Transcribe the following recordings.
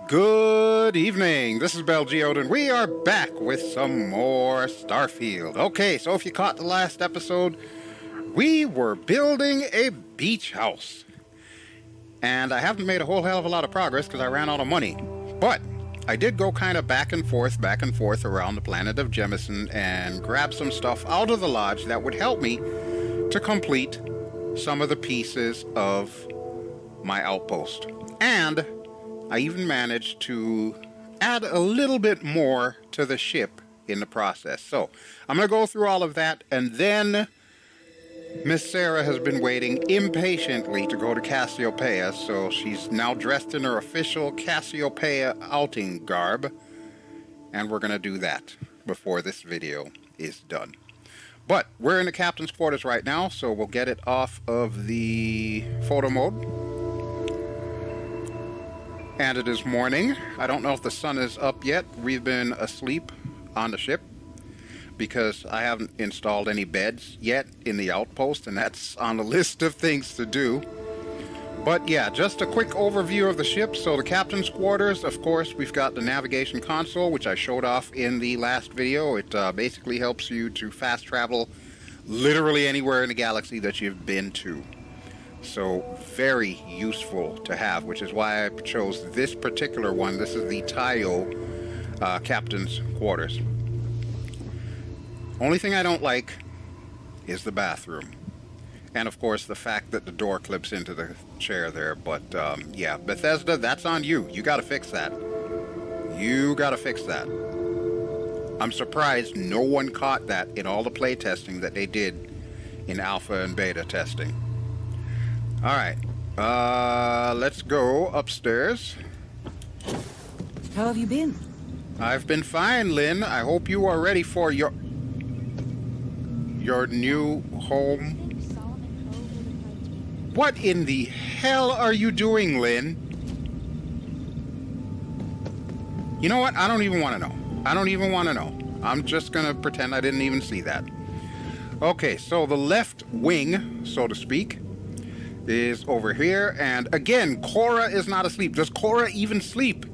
Good evening, this is BelGeode, and we are back with some more Starfield. Okay, so if you caught the last episode, we were building a beach house. And I haven't made a whole hell of a lot of progress because I ran out of money. But I did go kind of back and forth around the planet of Jemison and grab some stuff out of the lodge that would help me to complete some of the pieces of my outpost. And I even managed to add a little bit more to the ship in the process. So I'm going to go through all of that, and then Miss Sarah has been waiting impatiently to go to Cassiopeia, so she's now dressed in her official Cassiopeia outing garb, and we're going to do that before this video is done. But we're in the captain's quarters right now, so we'll get it off of the photo mode. And it is morning. I don't know if the sun is up yet. We've been asleep on the ship because I haven't installed any beds yet in the outpost, and that's on the list of things to do. But yeah, just a quick overview of the ship. So the captain's quarters, of course, we've got the navigation console, which I showed off in the last video. It basically helps you to fast travel literally anywhere in the galaxy that you've been to. So very useful to have, which is why I chose this particular one. This is the Ciao captain's quarters. Only thing I don't like is the bathroom. And of course the fact that the door clips into the chair there. But yeah, Bethesda, that's on you. You gotta fix that. You gotta fix that. I'm surprised no one caught that in all the play testing that they did in alpha and beta testing. Alright, let's go upstairs. How have you been? I've been fine, Lynn. I hope you are ready for your new home. What in the hell are you doing, Lynn? You know what? I don't even want to know. I don't even want to know. I'm just going to pretend I didn't even see that. Okay, so the left wing, so to speak, is over here, and again, Cora is not asleep. Does Cora even sleep?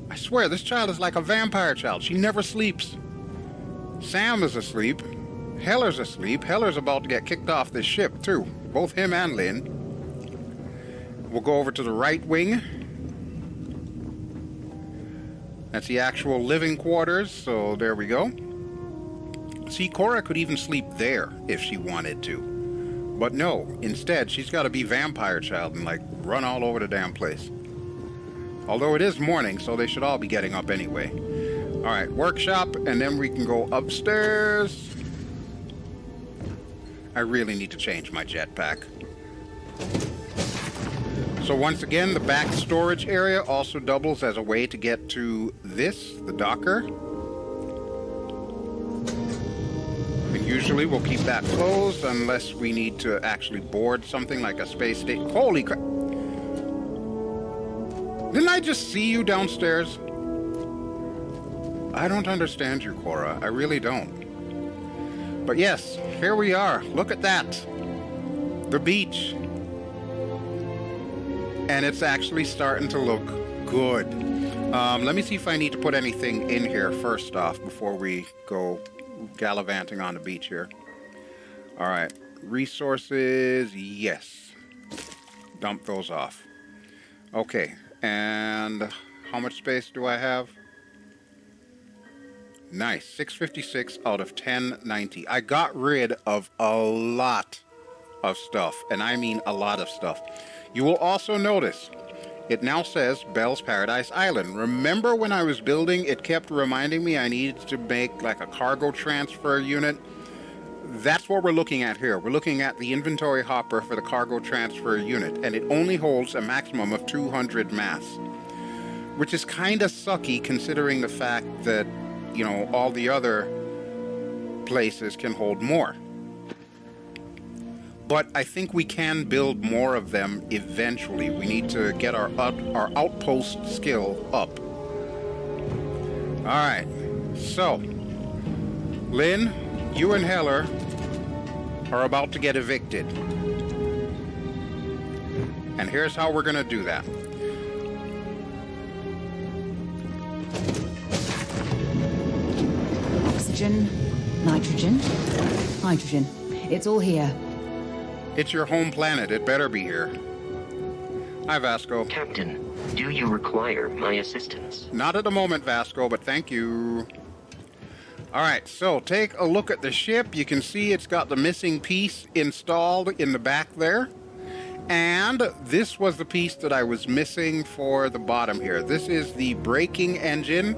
I swear, this child is like a vampire child. She never sleeps. Sam is asleep. Heller's asleep. Heller's about to get kicked off this ship, too. Both him and Lynn. We'll go over to the right wing. That's the actual living quarters, so there we go. See, Cora could even sleep there if she wanted to. But no, instead, she's got to be vampire child and, like, run all over the damn place. Although it is morning, so they should all be getting up anyway. Alright, workshop, and then we can go upstairs. I really need to change my jetpack. So once again, the back storage area also doubles as a way to get to this, the docker. Usually we'll keep that closed unless we need to actually board something like a space station. Holy crap! Didn't I just see you downstairs? I don't understand you, Cora. I really don't. But yes, here we are. Look at that. The beach. And it's actually starting to look good. Let me see if I need to put anything in here first off before we go gallivanting on the beach here. Alright, resources, yes. Dump those off. Okay, and how much space do I have? Nice, 656 out of 1090. I got rid of a lot of stuff, and I mean a lot of stuff. You will also notice it now says Bell's Paradise Island. Remember when I was building, it kept reminding me I needed to make like a cargo transfer unit? That's what we're looking at here. We're looking at the inventory hopper for the cargo transfer unit, and it only holds a maximum of 200 mass, which is kind of sucky considering the fact that, you know, all the other places can hold more. But I think we can build more of them eventually. We need to get our outpost skill up. Alright, so Lynn, you and Heller are about to get evicted. And here's how we're going to do that. Oxygen, nitrogen, hydrogen. It's all here. It's your home planet. It better be here. Hi, Vasco. Captain, do you require my assistance? Not at the moment, Vasco, but thank you. Alright, so take a look at the ship. You can see it's got the missing piece installed in the back there. And this was the piece that I was missing for the bottom here. This is the braking engine.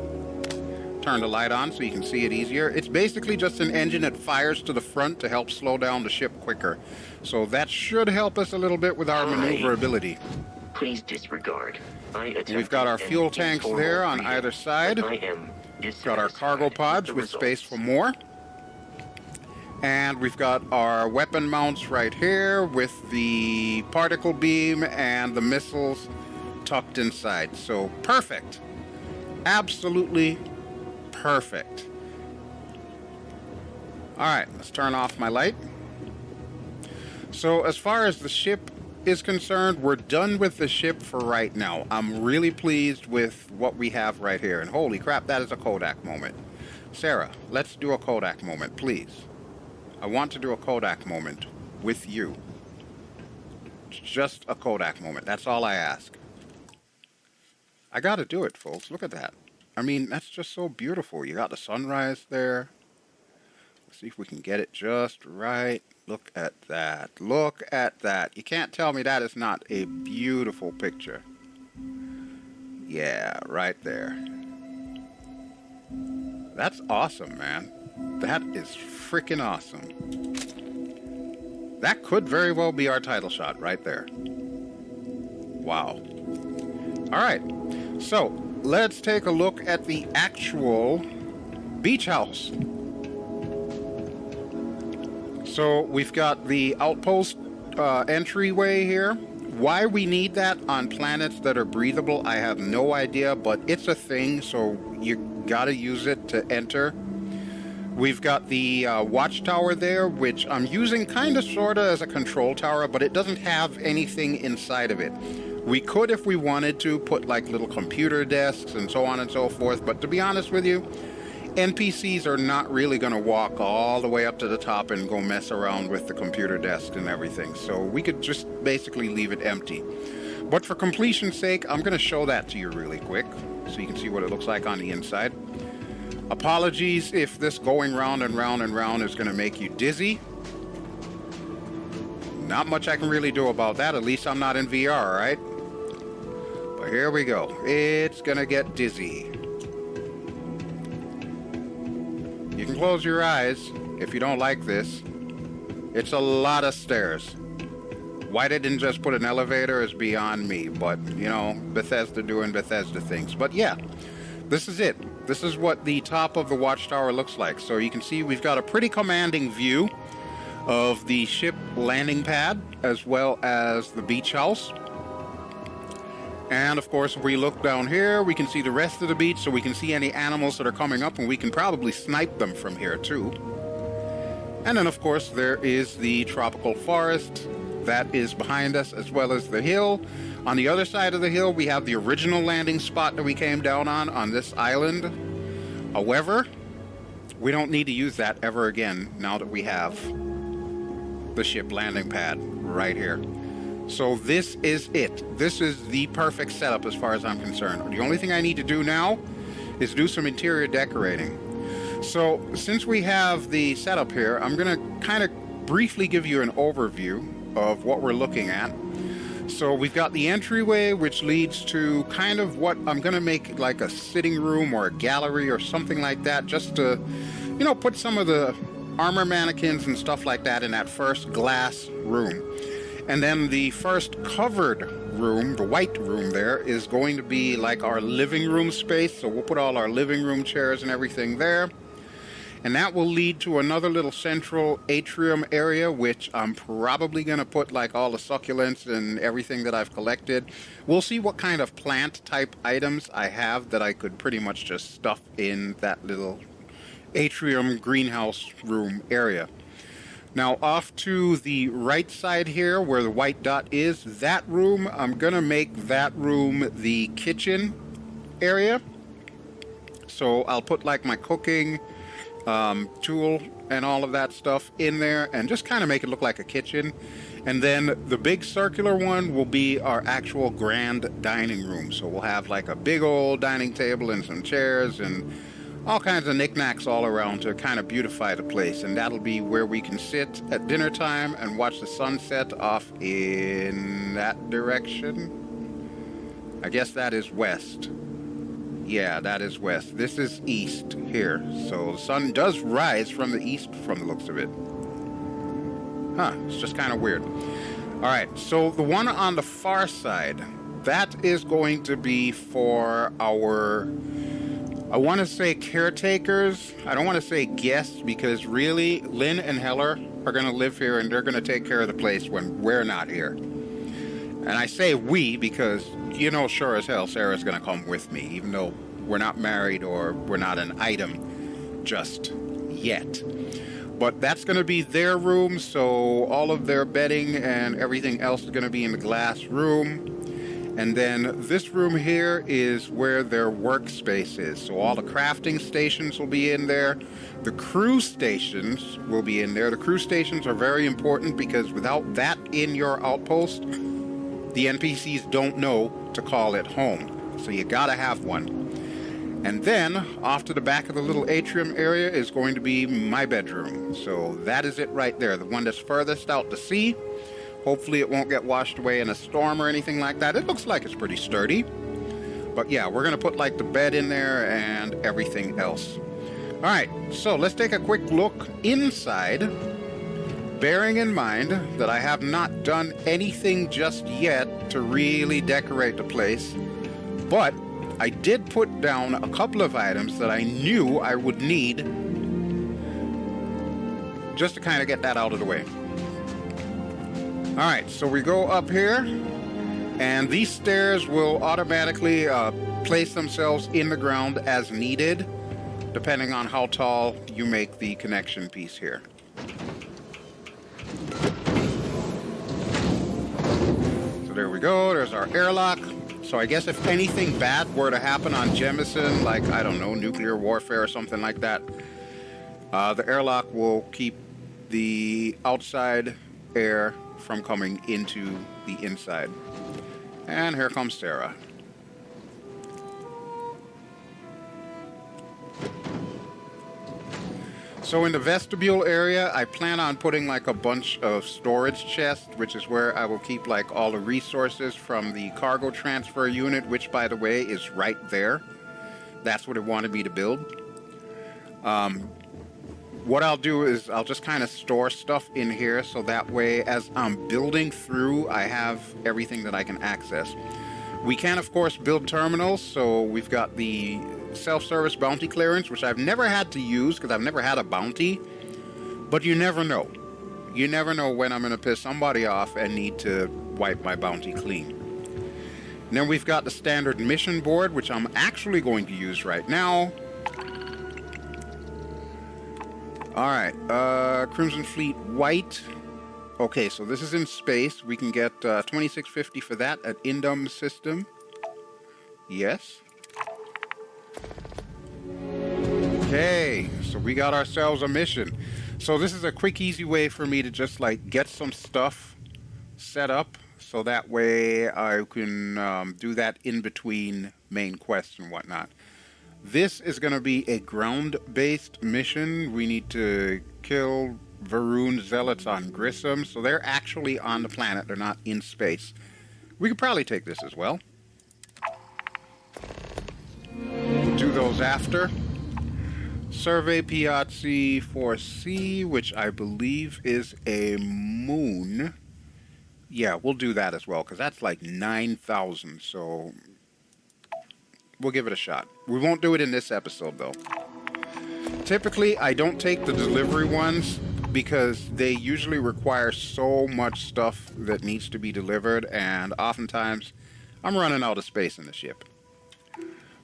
Turn the light on so you can see it easier. It's basically just an engine that fires to the front to help slow down the ship quicker. So that should help us a little bit with our maneuverability. Please disregard. We've got our fuel tanks there on either side. Got our cargo pods with space for more. And we've got our weapon mounts right here with the particle beam and the missiles tucked inside. So perfect. Absolutely perfect. Alright, let's turn off my light. So as far as the ship is concerned, we're done with the ship for right now. I'm really pleased with what we have right here. And holy crap, that is a Kodak moment. Sarah, let's do a Kodak moment, please. I want to do a Kodak moment with you. Just a Kodak moment. That's all I ask. I gotta do it, folks. Look at that. I mean, that's just so beautiful. You got the sunrise there. Let's see if we can get it just right. Look at that. Look at that. You can't tell me that is not a beautiful picture. Yeah, right there. That's awesome, man. That is freaking awesome. That could very well be our title shot right there. Wow. Alright, so let's take a look at the actual beach house. So we've got the outpost entryway here. Why we need that on planets that are breathable, I have no idea, but it's a thing, so you gotta use it to enter. We've got the watchtower there, which I'm using kind of sort of as a control tower, but it doesn't have anything inside of it. We could, if we wanted to, put like little computer desks and so on and so forth, but to be honest with you, NPCs are not really going to walk all the way up to the top and go mess around with the computer desk and everything, so we could just basically leave it empty. But for completion's sake, I'm going to show that to you really quick, so you can see what it looks like on the inside. Apologies if this going round and round and round is going to make you dizzy. Not much I can really do about that. At least I'm not in VR, right? But here we go. It's going to get dizzy. You can close your eyes if you don't like this. It's a lot of stairs. Why they didn't just put an elevator is beyond me. But, you know, Bethesda doing Bethesda things. But yeah, this is it. This is what the top of the watchtower looks like. So you can see we've got a pretty commanding view of the ship landing pad as well as the beach house. And of course, if we look down here, we can see the rest of the beach, so we can see any animals that are coming up, and we can probably snipe them from here too. And then of course, there is the tropical forest that is behind us, as well as the hill. On the other side of the hill, we have the original landing spot that we came down on this island. However, we don't need to use that ever again now that we have the ship landing pad right here. So this is it. This is the perfect setup as far as I'm concerned. The only thing I need to do now is do some interior decorating. So since we have the setup here, I'm going to kind of briefly give you an overview of what we're looking at. So we've got the entryway, which leads to kind of what I'm going to make like a sitting room or a gallery or something like that, just to, you know, put some of the armor mannequins and stuff like that in that first glass room. And then the first covered room, the white room there, is going to be like our living room space. So we'll put all our living room chairs and everything there. And that will lead to another little central atrium area, which I'm probably going to put like all the succulents and everything that I've collected. We'll see what kind of plant type items I have that I could pretty much just stuff in that little atrium greenhouse room area. Now off to the right side here where the white dot is, that room, I'm going to make that room the kitchen area. So I'll put like my cooking tool and all of that stuff in there, and just kind of make it look like a kitchen. And then the big circular one will be our actual grand dining room. So we'll have like a big old dining table and some chairs and all kinds of knickknacks all around to kind of beautify the place. And that'll be where we can sit at dinner time and watch the sunset off in that direction. I guess that is west. Yeah, that is west. This is east here. So the sun does rise from the east from the looks of it. Huh, it's just kind of weird. All right, so the one on the far side, that is going to be for our, I want to say caretakers. I don't want to say guests, because really, Lynn and Heller are going to live here and they're going to take care of the place when we're not here. And I say we because, you know, sure as hell, Sarah's going to come with me, even though we're not married or we're not an item just yet. But that's going to be their room, so all of their bedding and everything else is going to be in the glass room. And then this room here is where their workspace is. So all the crafting stations will be in there. The crew stations will be in there. The crew stations are very important because without that in your outpost, the NPCs don't know to call it home. So you gotta have one. And then, off to the back of the little atrium area is going to be my bedroom. So that is it right there, the one that's furthest out to sea. Hopefully it won't get washed away in a storm or anything like that. It looks like it's pretty sturdy. But yeah, we're going to put like the bed in there and everything else. All right, so let's take a quick look inside, bearing in mind that I have not done anything just yet to really decorate the place. But I did put down a couple of items that I knew I would need just to kind of get that out of the way. All right, so we go up here, and these stairs will automatically place themselves in the ground as needed, depending on how tall you make the connection piece here. So there we go, there's our airlock. So I guess if anything bad were to happen on Jemison, like, I don't know, nuclear warfare or something like that, the airlock will keep the outside air from coming into the inside. And here comes Sarah. So in the vestibule area, I plan on putting like a bunch of storage chests, which is where I will keep like all the resources from the cargo transfer unit, which by the way is right there. That's what it wanted me to build. What I'll do is I'll just kind of store stuff in here so that way as I'm building through, I have everything that I can access. We can, of course, build terminals, so we've got the self-service bounty clearance, which I've never had to use because I've never had a bounty, but you never know. You never know when I'm going to piss somebody off and need to wipe my bounty clean. And then we've got the standard mission board, which I'm actually going to use right now. Alright, Crimson Fleet White. Okay, so this is in space. We can get 2650 for that at Indum System. Yes. Okay, so we got ourselves a mission. So this is a quick, easy way for me to just like get some stuff set up so that way I can do that in between main quests and whatnot. This is going to be a ground-based mission. We need to kill Varun zealots on Grissom, so they're actually on the planet. They're not in space. We could probably take this as well. Do those after. Survey Piazzi 4C, which I believe is a moon. Yeah, we'll do that as well, because that's like 9,000, so we'll give it a shot. We won't do it in this episode, though. Typically, I don't take the delivery ones because they usually require so much stuff that needs to be delivered, and oftentimes I'm running out of space in the ship.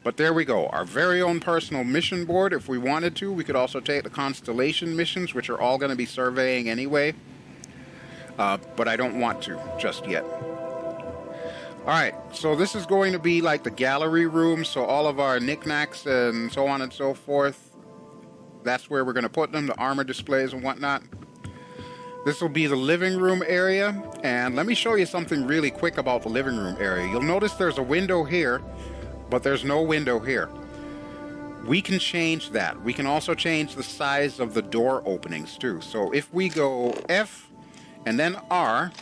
But there we go, our very own personal mission board. If we wanted to, we could also take the constellation missions, which are all going to be surveying anyway. But I don't want to just yet. Alright, so this is going to be like the gallery room, so all of our knickknacks and so on and so forth That's where we're going to put them, the armor displays and whatnot. This will be the living room area, and let me show you something really quick about the living room area. You'll notice there's a window here, but there's no window here. We can change that. We can also change the size of the door openings too. So if we go F and then R,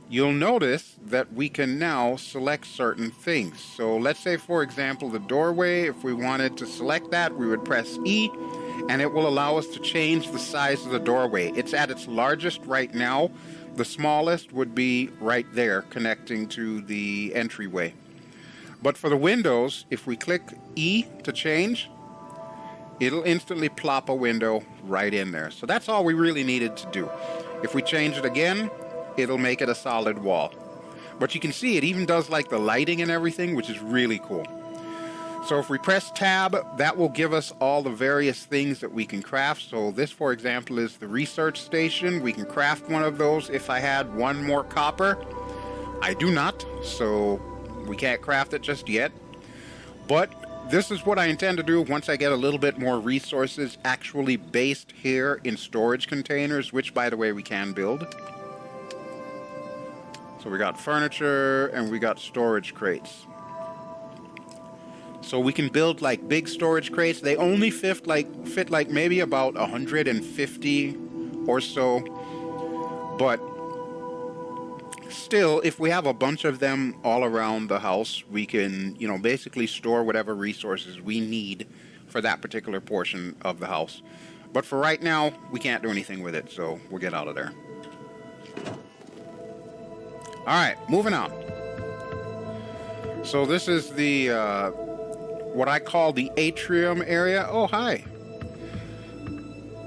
you'll notice that we can now select certain things. So let's say, for example, the doorway, if we wanted to select that, we would press E, and it will allow us to change the size of the doorway. It's at its largest right now. The smallest would be right there, connecting to the entryway. But for the windows, if we click E to change, it'll instantly plop a window right in there. So that's all we really needed to do. If we change it again, it'll make it a solid wall. But you can see it even does like the lighting and everything, which is really cool. So if we press tab, that will give us all the various things that we can craft. So this, for example, is the research station. We can craft one of those if I had one more copper. I do not, so we can't craft it just yet. But this is what I intend to do once I get a little bit more resources actually based here in storage containers, which, by the way, we can build. So we got furniture and we got storage crates. So we can build like big storage crates. They only fit like maybe about 150 or so. But still, if we have a bunch of them all around the house, we can, basically store whatever resources we need for that particular portion of the house. But for right now, we can't do anything with it, so we'll get out of there. All right, moving on. So this is the, what I call the atrium area. Oh, hi.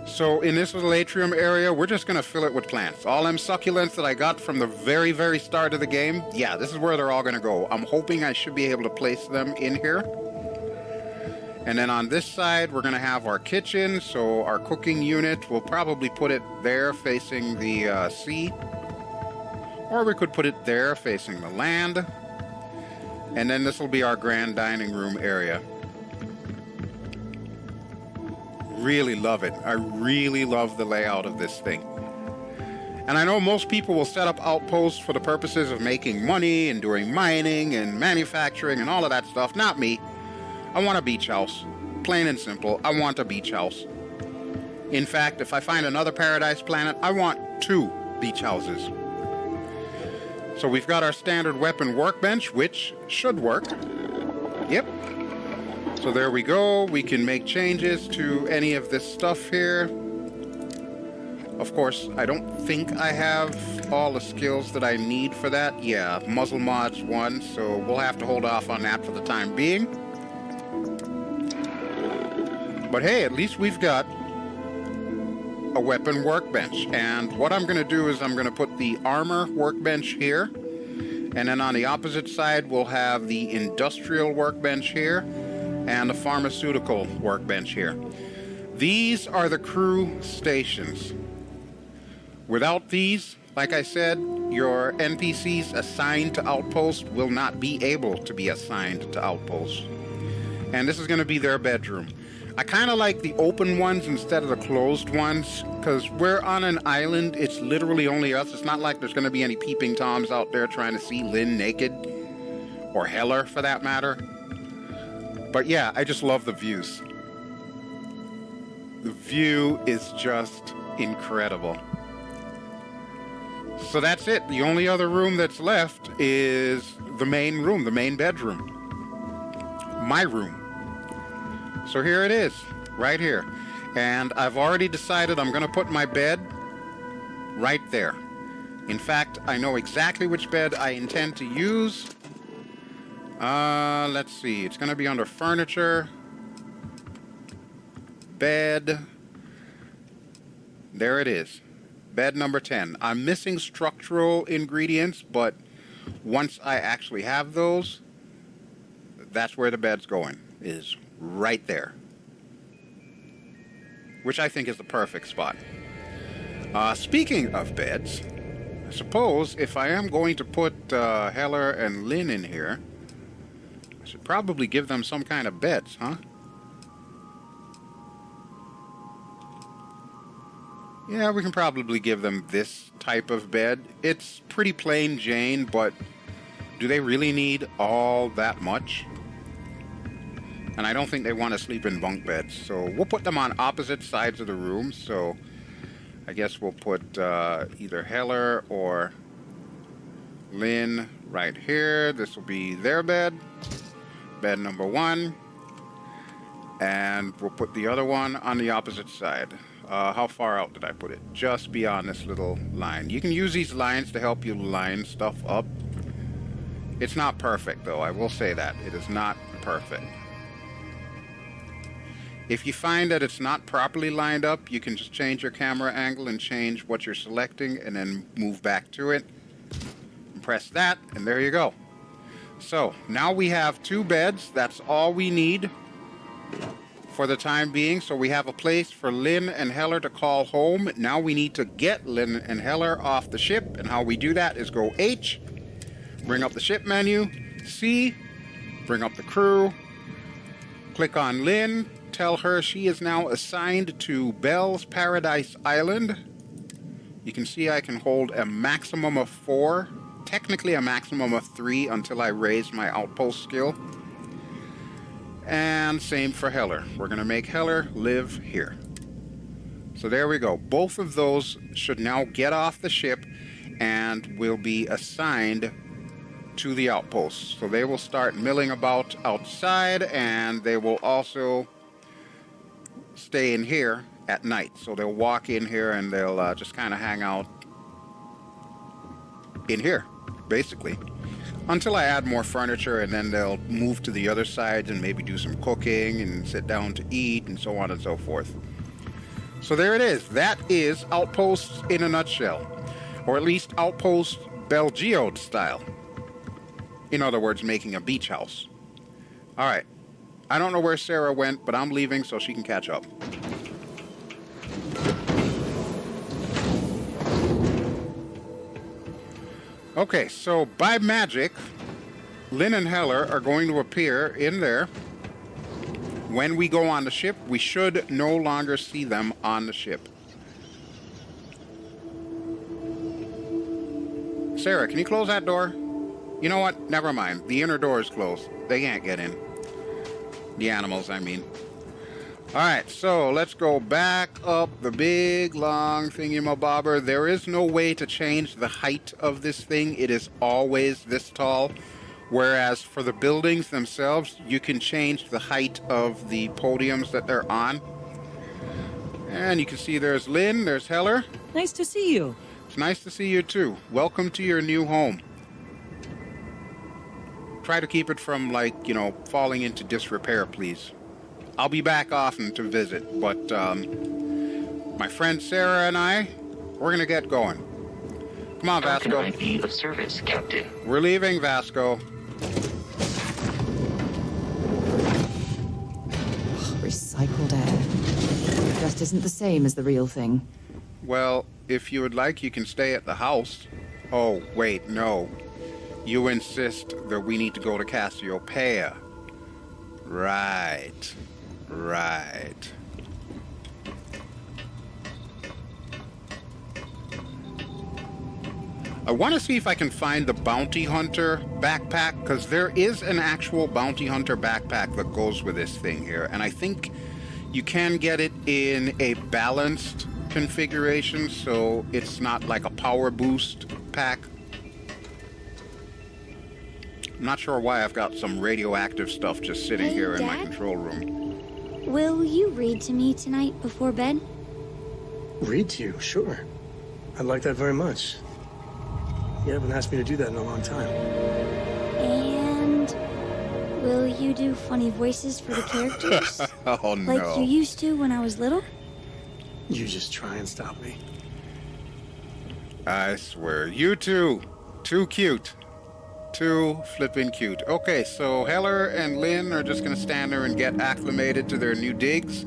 So in this little atrium area, we're just going to fill it with plants. All them succulents that I got from the very, very start of the game, yeah, this is where they're all going to go. I'm hoping I should be able to place them in here. And then on this side, we're going to have our kitchen. So our cooking unit, we'll probably put it there facing the sea. Or we could put it there facing the land. And then this will be our grand dining room area. Really love it. I really love the layout of this thing. And I know most people will set up outposts for the purposes of making money and doing mining and manufacturing and all of that stuff. Not me. I want a beach house. Plain and simple. I want a beach house. In fact, if I find another paradise planet, I want 2 beach houses. So we've got our standard weapon workbench, which should work. Yep. So there we go. We can make changes to any of this stuff here. Of course, I don't think I have all the skills that I need for that. Yeah, muzzle mod's 1, so we'll have to hold off on that for the time being. But hey, at least we've got a weapon workbench. And what I'm going to do is I'm going to put the armor workbench here. And then on the opposite side, we'll have the industrial workbench here and the pharmaceutical workbench here. These are the crew stations. Without these, like I said, your NPCs assigned to outposts will not be able to be assigned to outposts. And this is going to be their bedroom. I kind of like the open ones instead of the closed ones, because we're on an island. It's literally only us. It's not like there's going to be any peeping Toms out there trying to see Lynn naked, or Heller for that matter. But yeah, I just love the views. The view is just incredible. So that's it. The only other room that's left is the main room, the main bedroom. My room. So here it is, right here. And I've already decided I'm going to put my bed right there. In fact, I know exactly which bed I intend to use. Let's see. It's going to be under furniture. Bed. There it is. Bed number 10. I'm missing structural ingredients, but once I actually have those, that's where the bed's going, is right there. Which I think is the perfect spot. Speaking of beds, I suppose if I am going to put Heller and Lynn in here, I should probably give them some kind of beds, huh? Yeah, we can probably give them this type of bed. It's pretty plain Jane, but do they really need all that much? And I don't think they want to sleep in bunk beds, so we'll put them on opposite sides of the room. So I guess we'll put either Heller or Lynn right here. This will be their bed, bed number 1. And we'll put the other one on the opposite side. How far out did I put it? Just beyond this little line. You can use these lines to help you line stuff up. It's not perfect, though. I will say that. It is not perfect. If you find that it's not properly lined up, you can just change your camera angle and change what you're selecting and then move back to it. And press that, and there you go. So, now we have 2 beds. That's all we need for the time being. So we have a place for Lynn and Heller to call home. Now we need to get Lynn and Heller off the ship, and how we do that is go H, bring up the ship menu, C, bring up the crew, click on Lynn, tell her she is now assigned to Bell's Paradise Island. You can see I can hold a maximum of 4, technically a maximum of 3 until I raise my outpost skill. And same for Heller. We're going to make Heller live here. So there we go. Both of those should now get off the ship and will be assigned to the outposts. So they will start milling about outside, and they will also stay in here at night. So they'll walk in here and they'll just kind of hang out in here, basically, until I add more furniture, and then they'll move to the other sides and maybe do some cooking and sit down to eat and so on and so forth. So there it is. That is Outposts in a nutshell, or at least Outpost BelGeode style. In other words, making a beach house. All right. I don't know where Sarah went, but I'm leaving so she can catch up. Okay, so by magic, Lynn and Heller are going to appear in there. When we go on the ship, we should no longer see them on the ship. Sarah, can you close that door? You know what? Never mind. The inner door is closed. They can't get in. The animals, I mean. Alright, so let's go back up the big, long thingy-mabobber. There is no way to change the height of this thing. It is always this tall. Whereas for the buildings themselves, you can change the height of the podiums that they're on. And you can see there's Lynn, there's Heller. Nice to see you. It's nice to see you too. Welcome to your new home. Try to keep it from, like, you know, falling into disrepair, please. I'll be back often to visit, but my friend Sarah and I, we're gonna get going. Come on, How Vasco. can I be of service, Captain? We're leaving, Vasco. Recycled air. Just isn't the same as the real thing. Well, if you would like, you can stay at the house. Oh, wait, no. You insist that we need to go to Cassiopeia. Right. Right. I want to see if I can find the bounty hunter backpack, because there is an actual bounty hunter backpack that goes with this thing here, and I think you can get it in a balanced configuration, so it's not like a power boost pack. I'm not sure why I've got some radioactive stuff just sitting Hey, here in my Dad? control room. Will you read to me tonight before bed? Read to you, sure. I'd like that very much. You haven't asked me to do that in a long time. And will you do funny voices for the characters? Oh, no. Like you used to when I was little? You just try and stop me. I swear. You two. Too cute. Too flippin' cute. Okay, so Heller and Lynn are just going to stand there and get acclimated to their new digs.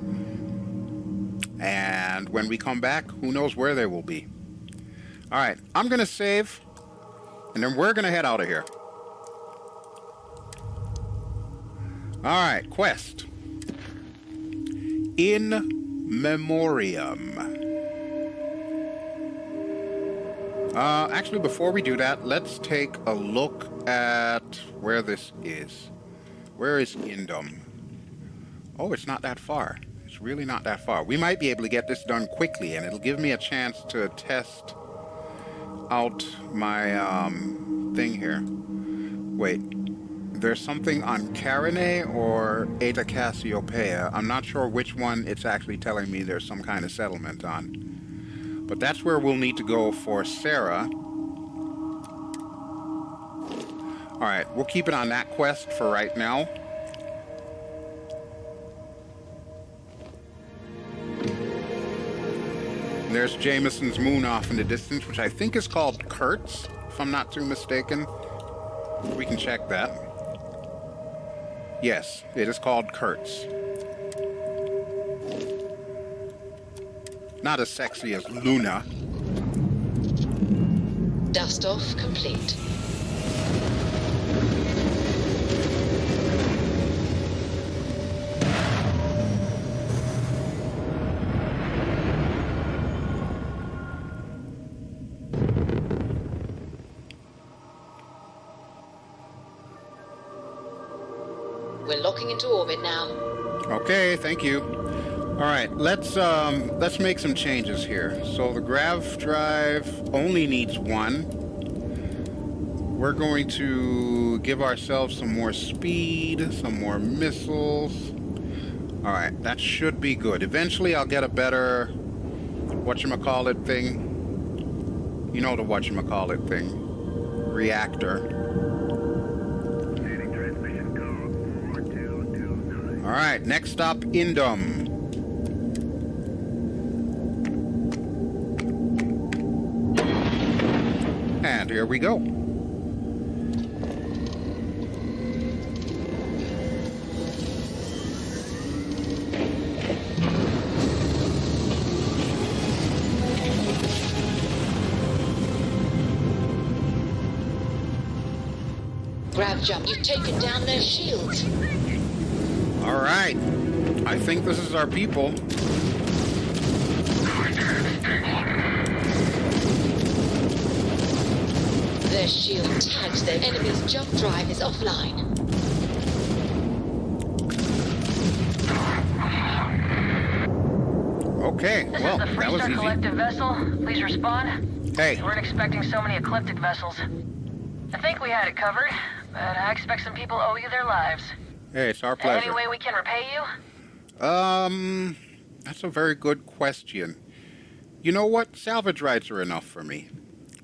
And when we come back, who knows where they will be. All right, I'm going to save, and then we're going to head out of here. All right, quest. In Memoriam. Actually, before we do that, let's take a look at where this is. Where is Indum? Oh, it's not that far. It's really not that far. We might be able to get this done quickly, and it'll give me a chance to test out my thing here. Wait, there's something on Carine or Eta Cassiopeia. I'm not sure which one it's actually telling me there's some kind of settlement on. But that's where we'll need to go for Sarah. Alright, we'll keep it on that quest for right now. There's Jemison's moon off in the distance, which I think is called Kurtz, if I'm not too mistaken. We can check that. Yes, it is called Kurtz. Not as sexy as Luna. Dust off complete. We're locking into orbit now. Okay, thank you. All right, let's make some changes here. So the grav drive only needs one. We're going to give ourselves some more speed, some more missiles. All right, that should be good. Eventually, I'll get a better whatchamacallit thing. You know the whatchamacallit thing. Reactor. All right, next stop, Indum. And here we go. Grav jump, you've taken down their shields. All right, I think this is our people. Their shield tags their enemy's jump drive is offline. Okay, well, This is the that was Freestar easy. Collective vessel. Please respond. Hey, We weren't expecting so many ecliptic vessels. I think we had it covered, but I expect some people owe you their lives. hey, it's our pleasure. Any way we can repay you? That's a very good question. You know what? Salvage rights are enough for me.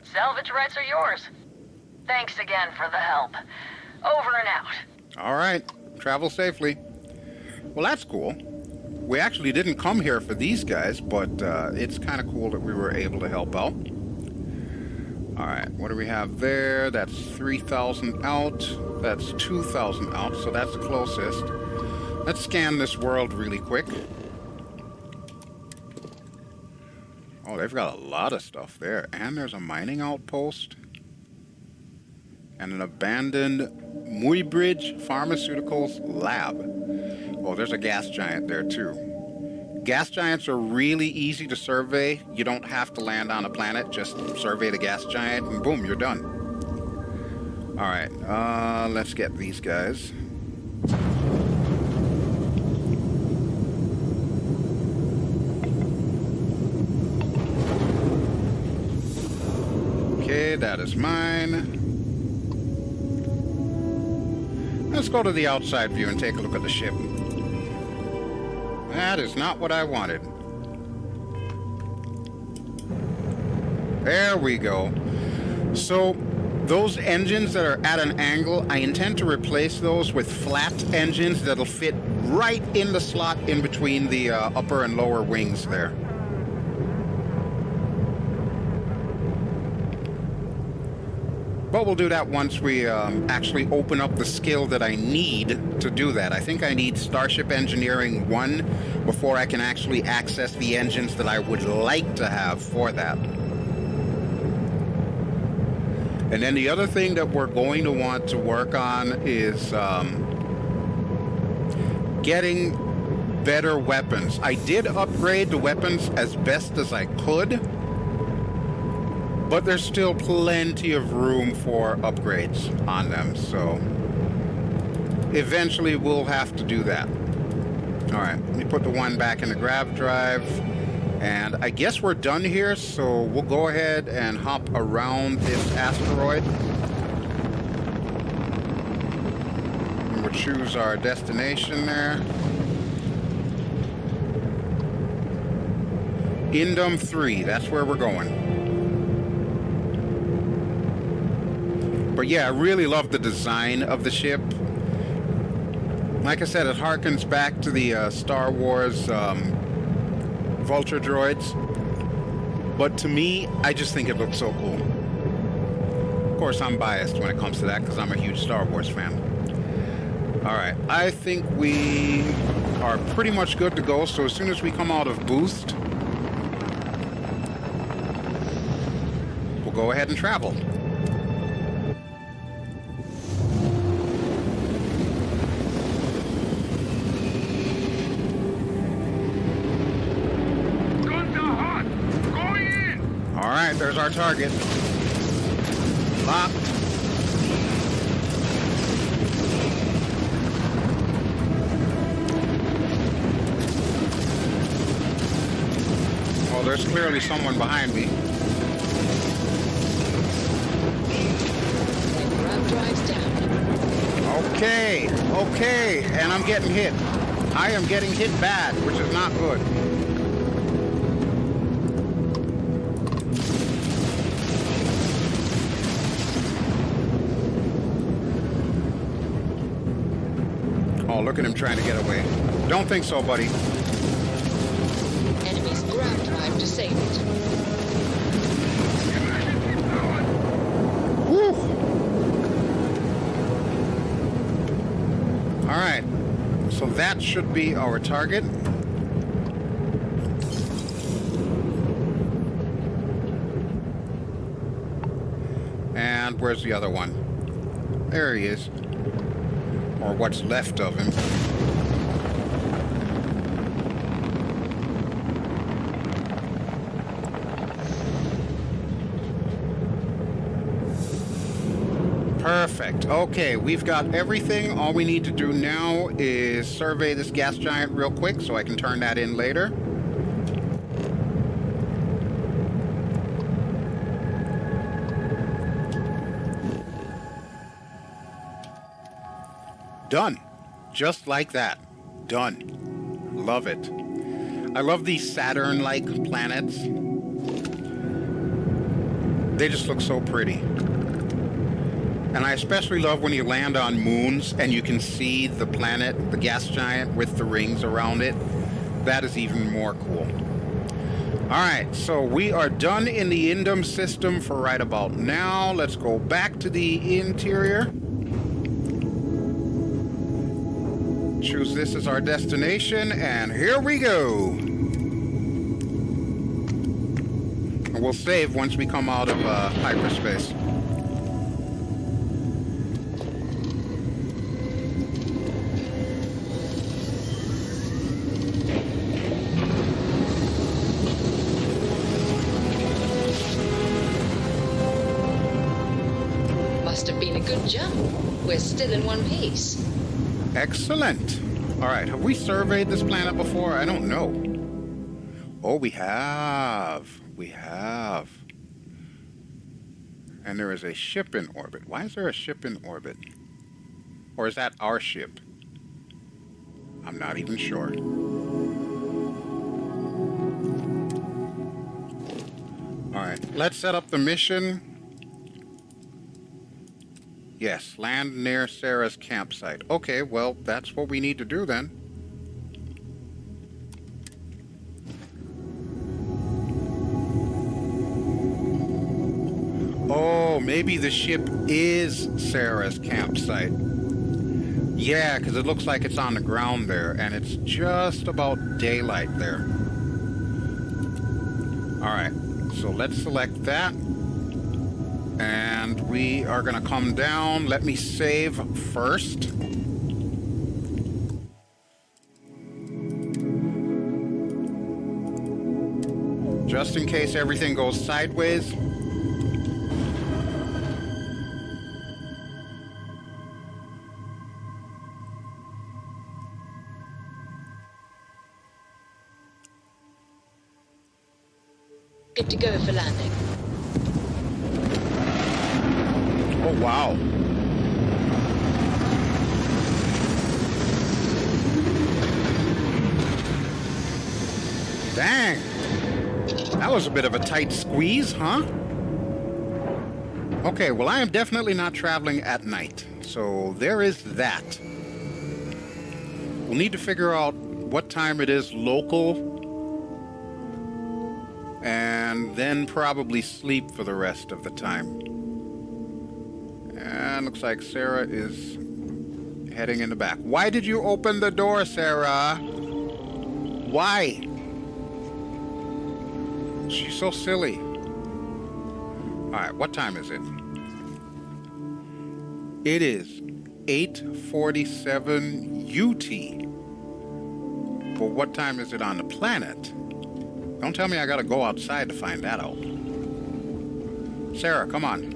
Salvage rights are yours. Thanks again for the help. Over and out. All right, travel safely. Well, that's cool. We actually didn't come here for these guys, but it's kind of cool that we were able to help out. All right, what do we have there? That's 3,000 out. That's 2,000 out, so that's the closest. Let's scan this world really quick. Oh, they've got a lot of stuff there. And there's a mining outpost. And an abandoned Muybridge Pharmaceuticals lab. Oh, there's a gas giant there, too. Gas giants are really easy to survey. You don't have to land on a planet. Just survey the gas giant, and boom, you're done. All right, let's get these guys. Okay, that is mine. Let's go to the outside view and take a look at the ship. That is not what I wanted. There we go. So, those engines that are at an angle, I intend to replace those with flat engines that'll fit right in the slot in between the upper and lower wings there. But we'll do that once we actually open up the skill that I need to do that. I think I need Starship Engineering 1 before I can actually access the engines that I would like to have for that. And then the other thing that we're going to want to work on is getting better weapons. I did upgrade the weapons as best as I could. but there's still plenty of room for upgrades on them, so eventually we'll have to do that. All right, let me put the one back in the grav drive, and I guess we're done here, so we'll go ahead and hop around this asteroid. And we'll choose our destination there. Indum 3, that's where we're going. But yeah, I really love the design of the ship. Like I said, it harkens back to the Star Wars Vulture droids. But to me, I just think it looks so cool. Of course, I'm biased when it comes to that because I'm a huge Star Wars fan. Alright, I think we are pretty much good to go. So as soon as we come out of boost, we'll go ahead and travel. Alright, there's our target. Locked. Oh, there's clearly someone behind me. Grav drives down. Okay, okay, and I'm getting hit. I am getting hit bad, which is not good. Oh, look at him trying to get away. Don't think so, buddy. Enemy's grav drive disabled. Woo! Alright, so that should be our target. And where's the other one? There he is. Or what's left of him. Perfect. Okay, we've got everything. All we need to do now is survey this gas giant real quick so I can turn that in later. Done. Just like that. Done. Love it. I love these Saturn-like planets. They just look so pretty. And I especially love when you land on moons and you can see the planet, the gas giant with the rings around it. That is even more cool. Alright, so we are done in the Indum system for right about now. Let's go back to the interior. Choose this as our destination, and here we go. And we'll save once we come out of hyperspace. Must have been a good jump. We're still in one piece. Excellent. All right, have we surveyed this planet before? I don't know. Oh, we have. We have. And there is a ship in orbit. Why is there a ship in orbit? Or is that our ship? I'm not even sure. All right, let's set up the mission. Yes, land near Sarah's campsite. Okay, well, that's what we need to do then. Oh, maybe the ship is Sarah's campsite. Yeah, because it looks like it's on the ground there, and it's just about daylight there. Alright, so let's select that. And we are going to come down. Let me save first. Just in case everything goes sideways. to go for landing. Oh, wow. Dang. That was a bit of a tight squeeze, huh? Okay, well, I am definitely not traveling at night. So there is that. We'll need to figure out what time it is local. And then probably sleep for the rest of the time. And looks like Sarah is heading in the back. Why did you open the door, Sarah? Why? She's so silly. Alright, what time is it? It is 8:47 UT. But what time is it on the planet? Don't tell me I gotta go outside to find that out. Sarah, come on.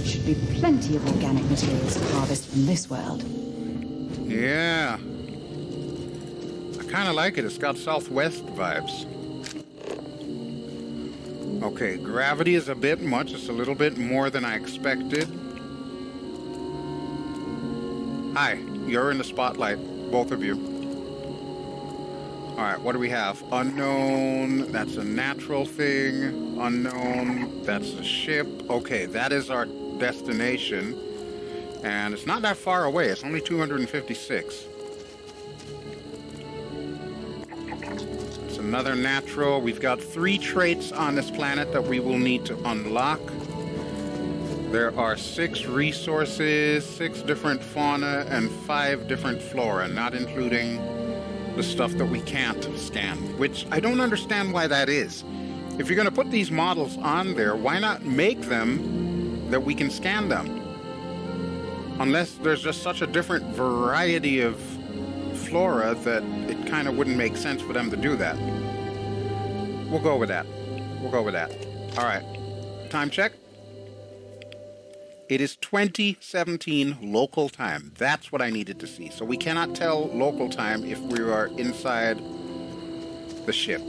Should be plenty of organic materials to harvest from this world. Yeah. I kind of like it. It's got Southwest vibes. Okay, gravity is a bit much. It's a little bit more than I expected. Hi, you're in the spotlight, both of you. Alright, what do we have? Unknown, that's a natural thing. Unknown, that's a ship. Okay, that is our destination. And it's not that far away. It's only 256. It's another natural. We've got 3 traits on this planet that we will need to unlock. There are 6 resources, 6 different fauna, and 5 different flora, not including the stuff that we can't scan, which I don't understand why that is. If you're going to put these models on there, why not make them that we can scan them? Unless there's just such a different variety of flora that it kind of wouldn't make sense for them to do that. We'll go with that. We'll go with that. All right. Time check. It is 2017 local time. That's what I needed to see. So we cannot tell local time if we are inside the ship.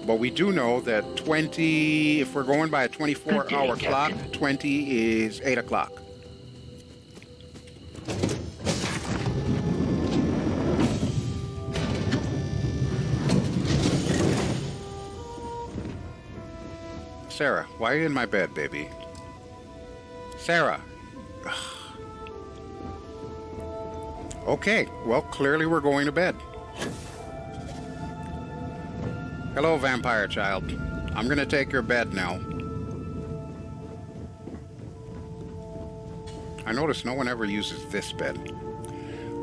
But we do know that if we're going by a 24-hour clock, 20 is 8 o'clock. Sarah, why are you in my bed, baby? Sarah. Ugh. Okay, well, clearly we're going to bed. Hello, vampire child. I'm gonna take your bed now. I notice no one ever uses this bed.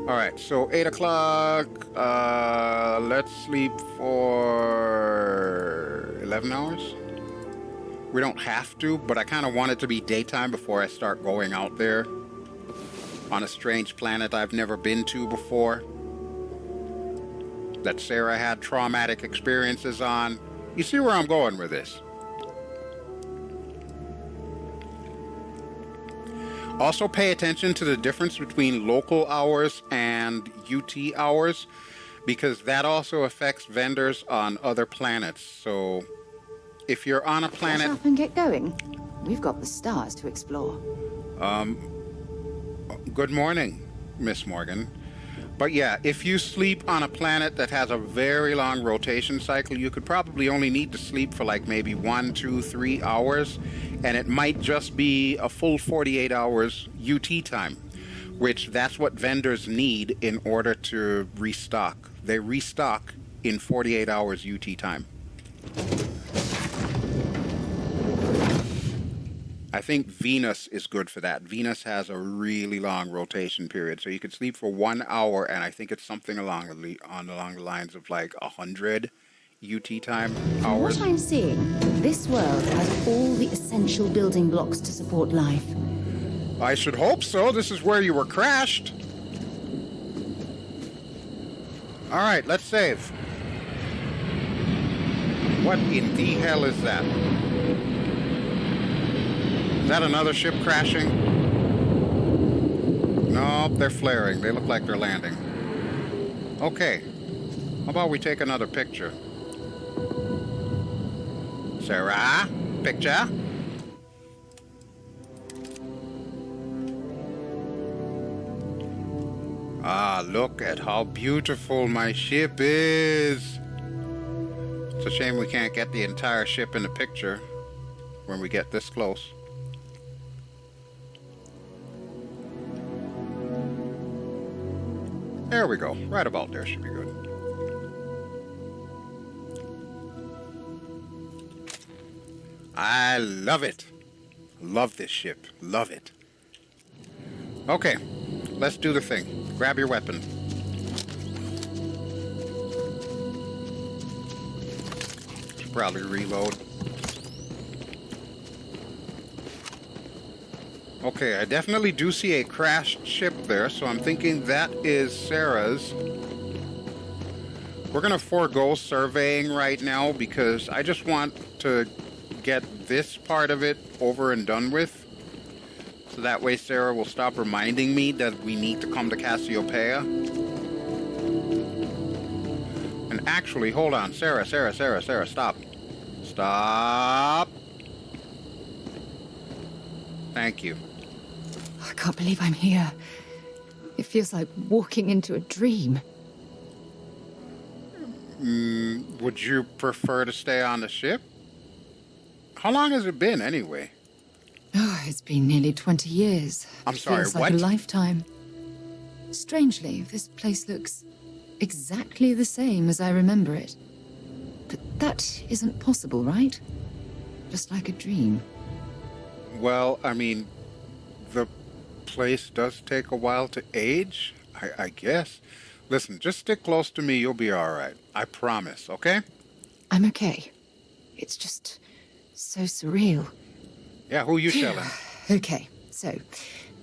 Alright, so 8 o'clock. Let's sleep for 11 hours. We don't have to, but I kind of want it to be daytime before I start going out there on a strange planet I've never been to before, that Sarah had traumatic experiences on. You see where I'm going with this? Also pay attention to the difference between local hours and UT hours, because that also affects vendors on other planets. So if you're on a planet... Shut up and get going. We've got the stars to explore. Good morning, Miss Morgan. But yeah, if you sleep on a planet that has a very long rotation cycle, you could probably only need to sleep for like maybe 1, 2, 3 hours, and it might just be a full 48 hours UT time, which that's what vendors need in order to restock. They restock in 48 hours UT time. I think Venus is good for that. Venus has a really long rotation period, so you could sleep for 1 hour, and I think it's something along the lines of like 100 UT time hours. From what I'm seeing, this world has all the essential building blocks to support life. I should hope so. This is where you were crashed. All right, let's save. What in the hell is that? Is that another ship crashing? No, No, they're flaring. They look like they're landing. Okay. How about we take another picture? Sarah? Picture? Ah, look at how beautiful my ship is. It's a shame we can't get the entire ship in the picture when we get this close. There we go. Right about there should be good. I love it. Love this ship. Love it. Okay, let's do the thing. Grab your weapon. Should probably reload. Okay, I definitely do see a crashed ship there, so I'm thinking that is Sarah's. We're going to forego surveying right now because I just want to get this part of it over and done with. So that way Sarah will stop reminding me that we need to come to Cassiopeia. And actually, hold on. Sarah, stop. Stop. Thank you. I can't believe I'm here. It feels like walking into a dream. Would you prefer to stay on the ship? How long has it been, anyway? Oh, it's been nearly 20 years. I'm sorry, Feels like what? a lifetime. Strangely, this place looks exactly the same as I remember it. But that isn't possible, right? Just like a dream. Well, I mean, the place does take a while to age, I guess. Listen, just stick close to me, you'll be all right. I promise, okay? I'm okay. It's just so surreal. Yeah, who you telling? Okay, so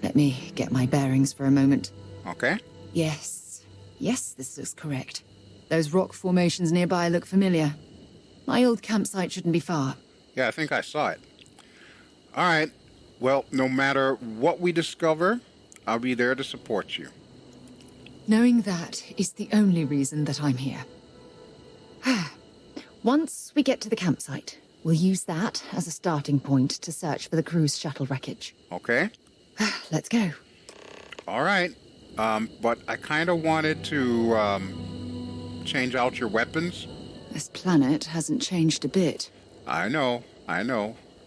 let me get my bearings for a moment. Okay. Yes, this looks correct. Those rock formations nearby look familiar. My old campsite shouldn't be far. Yeah, I think I saw it. All right. Well, no matter what we discover, I'll be there to support you. Knowing that is the only reason that I'm here. Once we get to the campsite, we'll use that as a starting point to search for the cruise shuttle wreckage. Okay. Let's go. All right. But I kind of wanted to change out your weapons. This planet hasn't changed a bit. I know.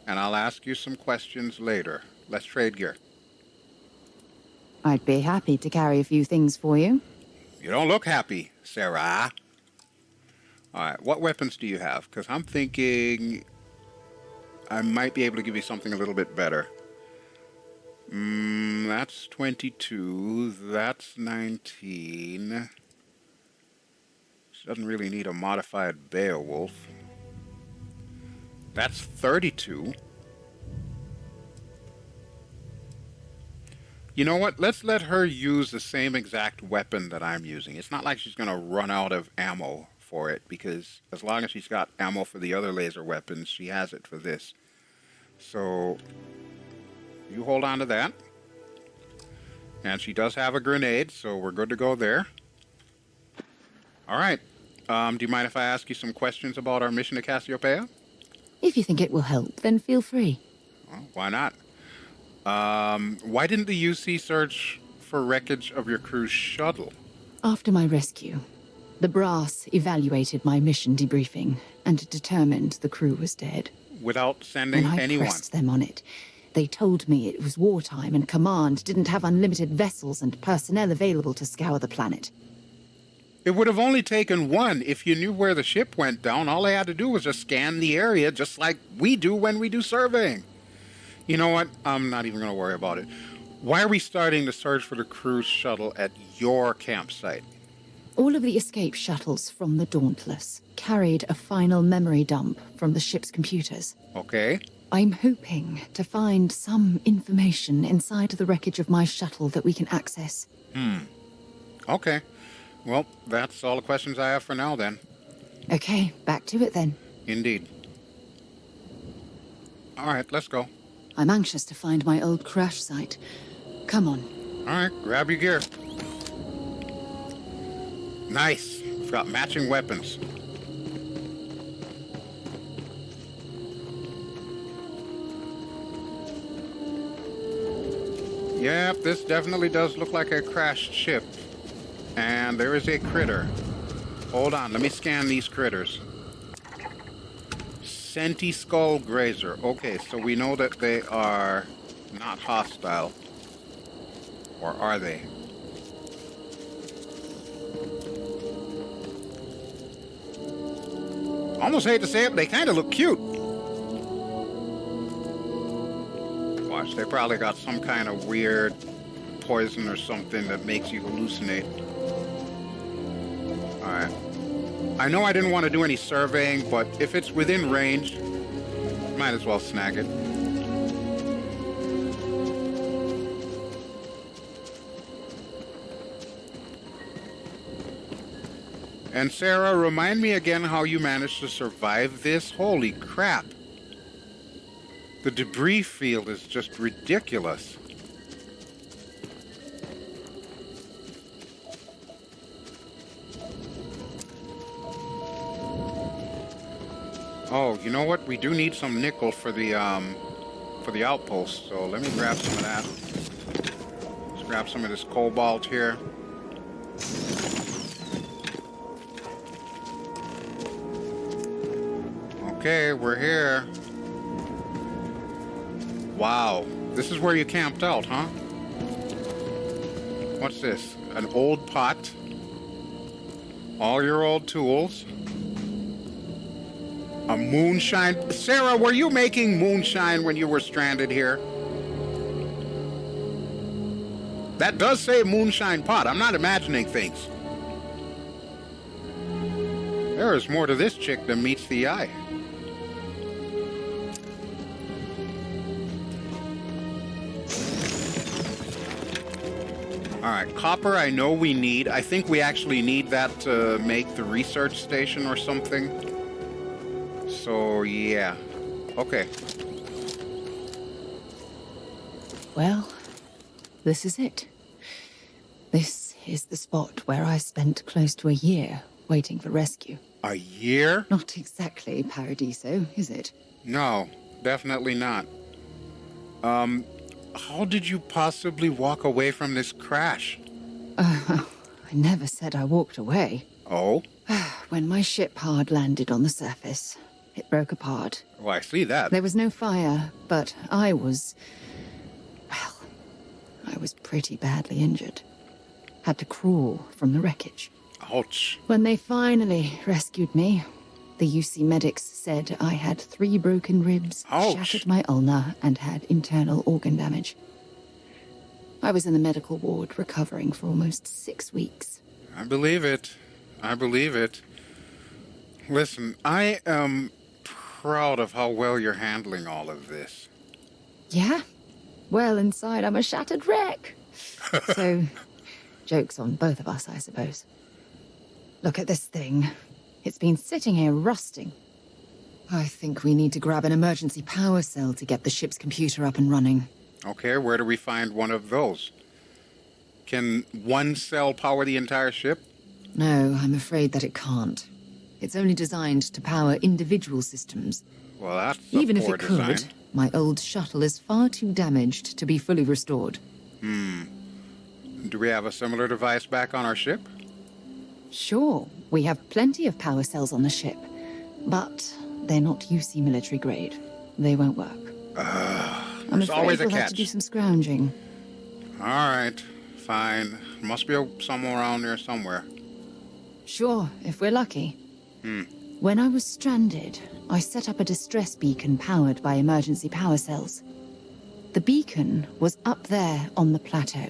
And I'll ask you some questions later. Let's trade gear. I'd be happy to carry a few things for you. You don't look happy, Sarah. All right, what weapons do you have? Because I'm thinking I might be able to give you something a little bit better. That's 22. That's 19. She doesn't really need a modified Beowulf. That's 32. You know what? Let's let her use the same exact weapon that I'm using. It's not like she's going to run out of ammo for it, because as long as she's got ammo for the other laser weapons, she has it for this. So you hold on to that. And she does have a grenade, so we're good to go there. All right. Do you mind if I ask you some questions about our mission to Cassiopeia? If you think it will help, then feel free. Well, why not? Why didn't the UC search for wreckage of your cruise shuttle? After my rescue, the brass evaluated my mission debriefing and determined the crew was dead. Without sending When I anyone? pressed them on it, they told me it was wartime and Command didn't have unlimited vessels and personnel available to scour the planet. It would have only taken one. If you knew where the ship went down, all they had to do was just scan the area, just like we do when we do surveying. You know what? I'm not even going to worry about it. Why are we starting the search for the cruise shuttle at your campsite? All of the escape shuttles from the Dauntless carried a final memory dump from the ship's computers. Okay. I'm hoping to find some information inside the wreckage of my shuttle that we can access. Okay. Well, that's all the questions I have for now, then. Okay, back to it then. Indeed. All right, let's go. I'm anxious to find my old crash site. Come on. Alright, grab your gear. Nice. We've got matching weapons. Yep, this definitely does look like a crashed ship. And there is a critter. Hold on, let me scan these critters. Senti Skull Grazer. Okay, so we know that they are not hostile. Or are they? Almost hate to say it, but they kind of look cute. Watch, they probably got some kind of weird poison or something that makes you hallucinate. Alright. I know I didn't want to do any surveying, but if it's within range, might as well snag it. And Sarah, remind me again how you managed to survive this? Holy crap. The debris field is just ridiculous. Oh, you know what? We do need some nickel for the outpost, so let me grab some of that. Let's grab some of this cobalt here. Okay, we're here. Wow, this is where you camped out, huh? What's this? An old pot? All your old tools? A moonshine? Sarah, were you making moonshine when you were stranded here? That does say moonshine pot. I'm not imagining things. There is more to this chick than meets the eye. Alright, copper I know we need. I think we actually need that to make the research station or something. So, yeah. Okay. Well, this is it. This is the spot where I spent close to a year waiting for rescue. A year? Not exactly Paradiso, is it? No, definitely not. How did you possibly walk away from this crash? I never said I walked away. Oh? When my ship hard landed on the surface, it broke apart. Oh, I see that. There was no fire, but I was pretty badly injured. Had to crawl from the wreckage. Ouch. When they finally rescued me, the UC medics said I had 3 broken ribs, Ouch. shattered my ulna, and had internal organ damage. I was in the medical ward recovering for almost 6 weeks. I believe it. I believe it. Listen, I am proud of how well you're handling all of this. Yeah? Well, inside I'm a shattered wreck. So, joke's on both of us, I suppose. Look at this thing. It's been sitting here rusting. I think we need to grab an emergency power cell to get the ship's computer up and running. Okay, where do we find one of those? Can one cell power the entire ship? No, I'm afraid that it can't. It's only designed to power individual systems. Well, that's a Even if poor it could, design. my old shuttle is far too damaged to be fully restored. Do we have a similar device back on our ship? Sure, we have plenty of power cells on the ship, but they're not UC military grade. They won't work. I'm There's afraid always a we'll have to catch. do some scrounging. All right, fine. Must be somewhere around there somewhere. Sure, if we're lucky. When I was stranded, I set up a distress beacon powered by emergency power cells. The beacon was up there on the plateau.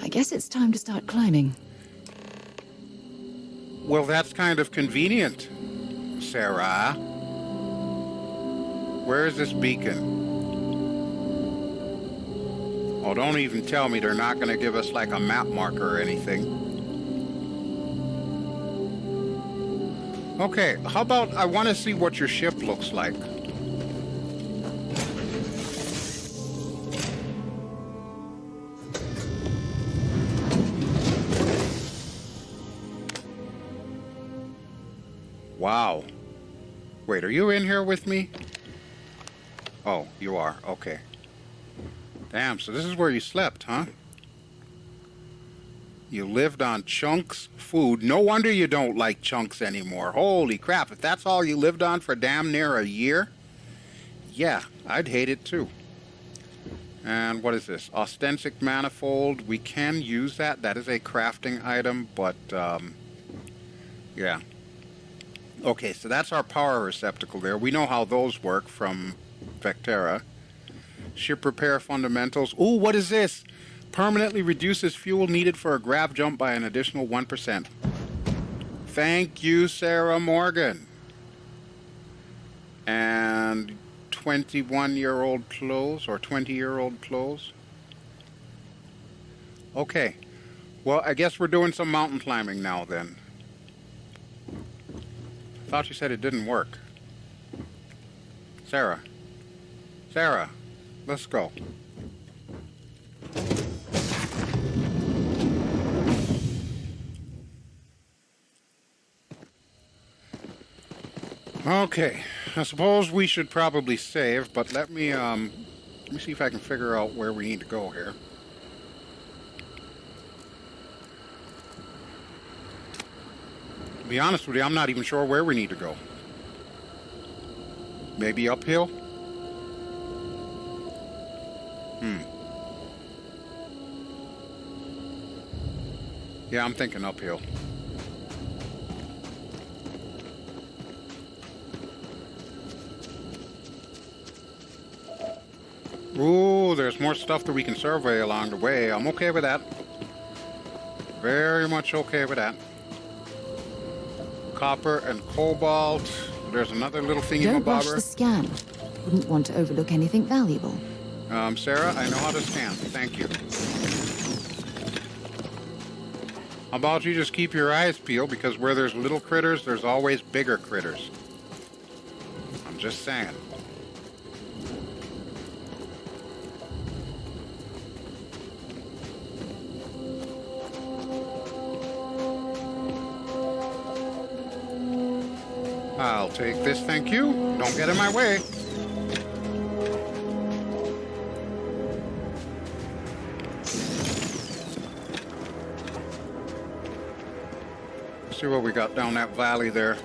I guess it's time to start climbing. Well, that's kind of convenient, Sarah. Where is this beacon? Oh, don't even tell me they're not going to give us like a map marker or anything. Okay, how about I want to see what your ship looks like. Wow. Wait, are you in here with me? Oh, you are. Okay. Damn, so this is where you slept, huh? You lived on chunks food. No wonder you don't like chunks anymore. Holy crap, if that's all you lived on for damn near a year, yeah, I'd hate it too. And what is this? Austenitic manifold. We can use that. That is a crafting item, but, yeah. Okay, so that's our power receptacle there. We know how those work from Vectera. Ship repair fundamentals. Ooh, what is this? Permanently reduces fuel needed for a grav jump by an additional 1%. Thank you, Sarah Morgan. And 21-year-old clothes or 20-year-old clothes. Okay. Well, I guess we're doing some mountain climbing now then. I thought you said it didn't work. Sarah. Sarah, let's go. Okay, I suppose we should probably save, but let me see if I can figure out where we need to go here. To be honest with you, I'm not even sure where we need to go. Maybe uphill? Yeah, I'm thinking uphill. Ooh, there's more stuff that we can survey along the way. I'm okay with that. Very much okay with that. Copper and cobalt. There's another little Don't rush thingy-mabobber. the scan. Wouldn't want to overlook anything valuable. Sarah, I know how to scan. Thank you. How about you just keep your eyes peeled, because where there's little critters, there's always bigger critters. I'm just saying. I'll take this, thank you. Don't get in my way. See what we got down that valley there.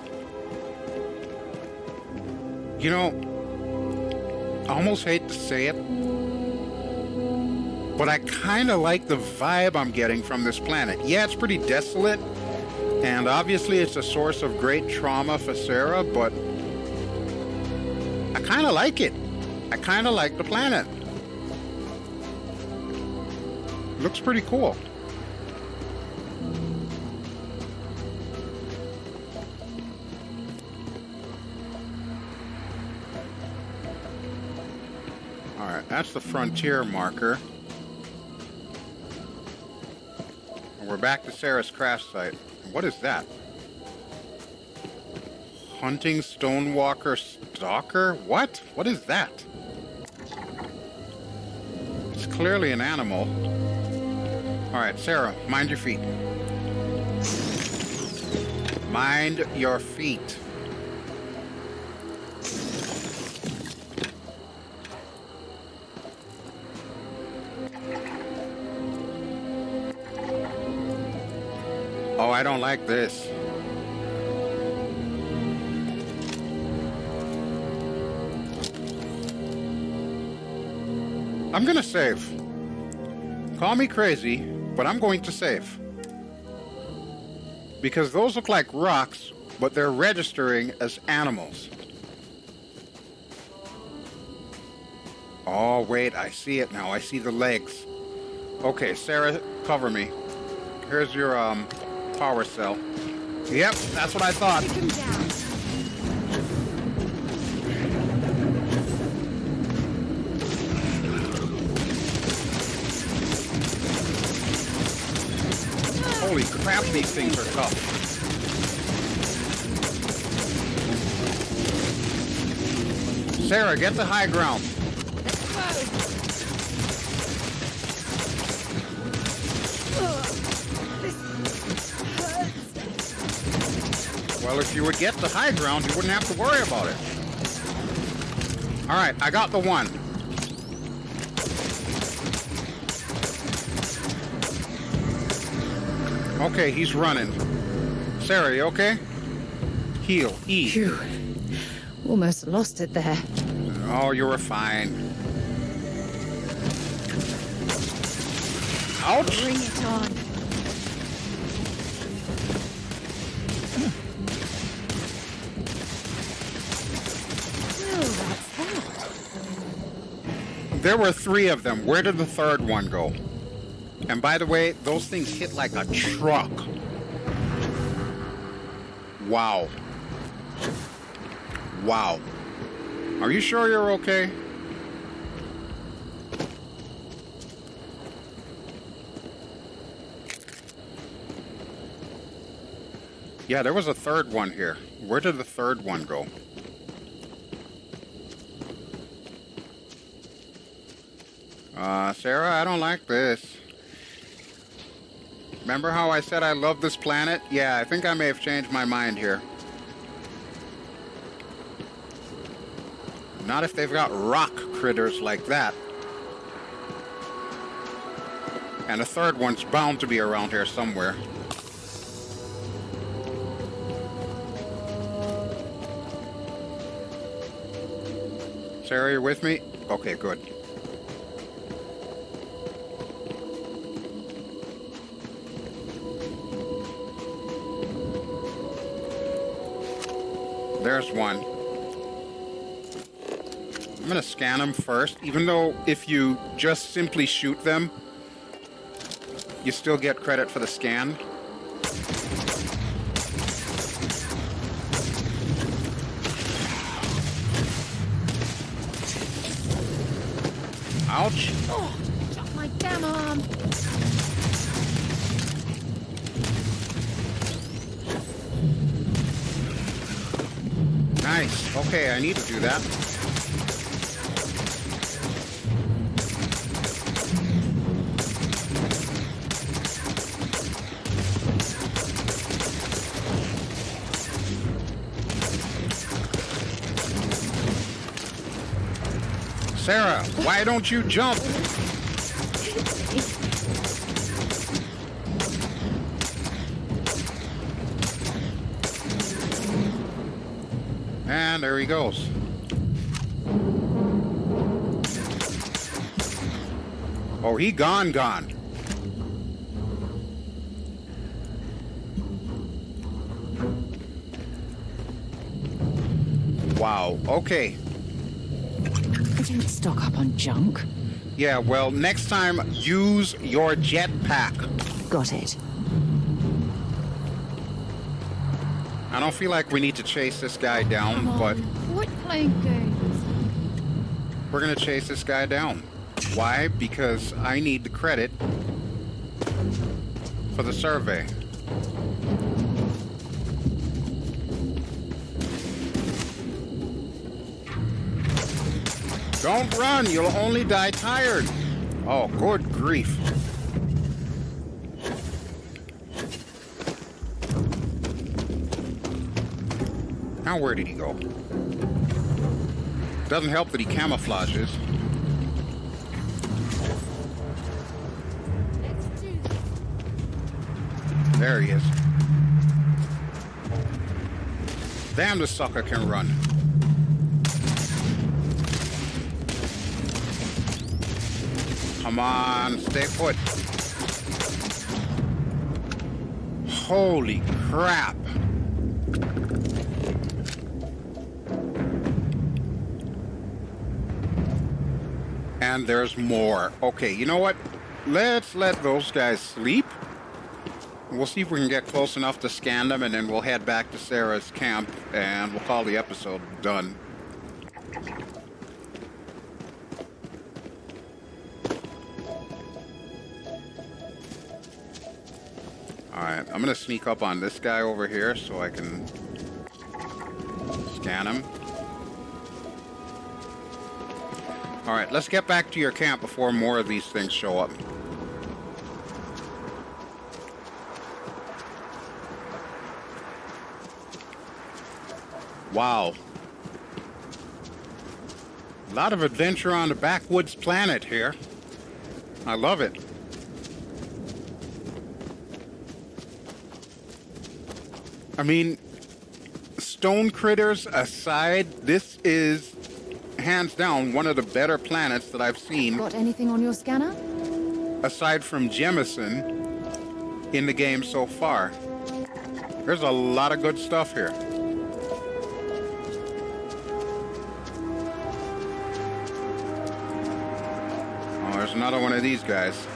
You know, I almost hate to say it, but I kind of like the vibe I'm getting from this planet. Yeah, it's pretty desolate, and obviously it's a source of great trauma for Sarah, but I kind of like it. I kind of like the planet. Looks pretty cool. Alright, that's the frontier marker. And we're back to Sarah's craft site. What is that? Hunting Stonewalker Stalker? What? What is that? It's clearly an animal. Alright, Sarah, mind your feet. Mind your feet. Oh, I don't like this. I'm gonna save. Call me crazy, but I'm going to save. Because those look like rocks, but they're registering as animals. Oh, wait, I see it now. I see the legs. Okay, Sarah, cover me. Here's your, power cell. Yep, that's what I thought. Take him down. Holy crap, these things are tough. Sarah, get the high ground. Well, if you would get the high ground, you wouldn't have to worry about it. Alright, I got the one. Okay, he's running. Sarah, you okay? Heal. E. Phew. Almost lost it there. Oh, you were fine. Ouch! Bring it on. There were 3 of them. Where did the 3rd one go? And by the way, those things hit like a truck. Wow. Wow. Are you sure you're okay? Yeah, there was a 3rd one here. Where did the 3rd one go? Sarah, I don't like this. Remember how I said I love this planet? Yeah, I think I may have changed my mind here. Not if they've got rock critters like that. And a 3rd one's bound to be around here somewhere. Sarah, you with me? Okay, good. There's one. I'm gonna scan them first, even though if you just simply shoot them, you still get credit for the scan. Ouch. Oh, drop my damn arm. Nice. Okay, I need to do that. Sarah, why don't you jump? And there he goes. Oh, he gone. Wow, okay. I don't stock up on junk. Yeah, well, next time, use your jetpack. Got it. I don't feel like we need to chase this guy down, Come on. but Quit playing games. we're gonna chase this guy down. Why? Because I need the credit for the survey. Don't run, you'll only die tired. Oh, good grief. Now where did he go? Doesn't help that he camouflages. There he is. Damn, this sucker can run. Come on, stay put. Holy crap. And there's more. Okay, you know what? Let's let those guys sleep. We'll see if we can get close enough to scan them, and then we'll head back to Sarah's camp, and we'll call the episode done. Alright, I'm gonna sneak up on this guy over here so I can scan him. Alright, let's get back to your camp before more of these things show up. Wow. A lot of adventure on the backwoods planet here. I love it. I mean, stone critters aside, this is hands down one of the better planets that I've seen, Got anything on your scanner? aside from Jemison, in the game so far. There's a lot of good stuff here. Oh, there's another one of these guys.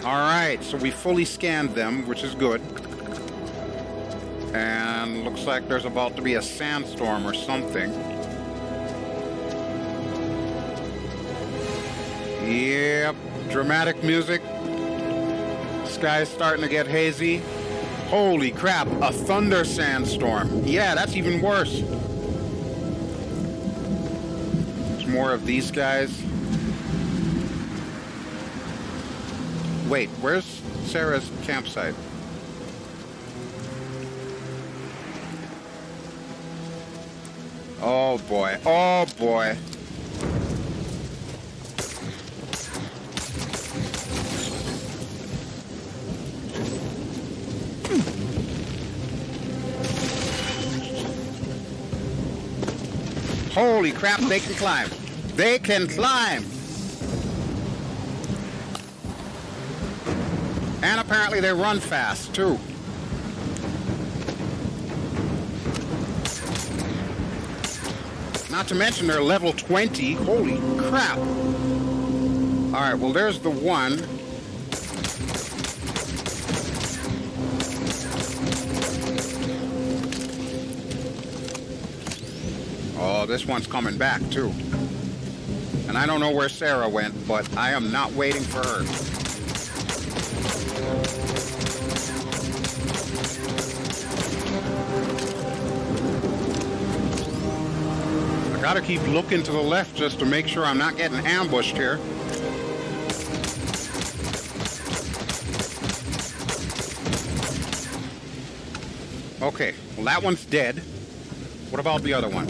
Alright, so we fully scanned them, which is good. And looks like there's about to be a sandstorm or something. Yep, dramatic music. Sky's starting to get hazy. Holy crap, a thunder sandstorm. Yeah, that's even worse. There's more of these guys. Wait, where's Sarah's campsite? Oh boy, oh boy. Holy crap, they can climb. They can climb. And apparently they run fast, too. Not to mention they're level 20. Holy crap. Alright, well there's the one. Oh, this one's coming back, too. And I don't know where Sarah went, but I am not waiting for her. I gotta keep looking to the left just to make sure I'm not getting ambushed here. Okay, well that one's dead. What about the other one?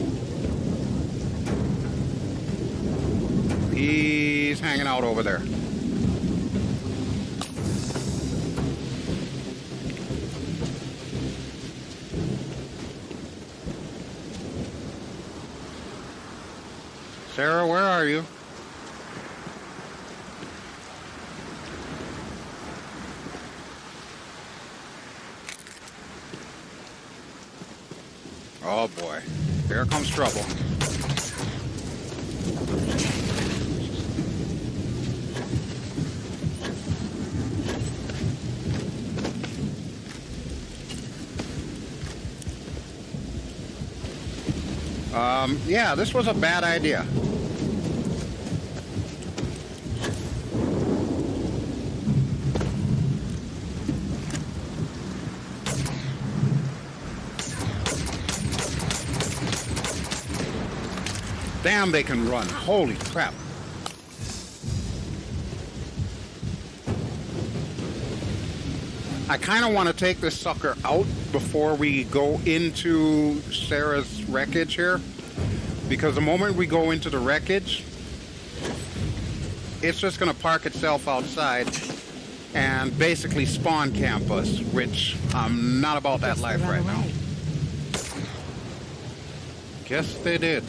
He's hanging out over there. Sarah, where are you? Oh boy, here comes trouble. Yeah, this was a bad idea. Damn, they can run. Holy crap. I kind of want to take this sucker out before we go into Sarah's wreckage here. Because the moment we go into the wreckage, it's just going to park itself outside and basically spawn camp us, which I'm not about that life right now. Guess they did.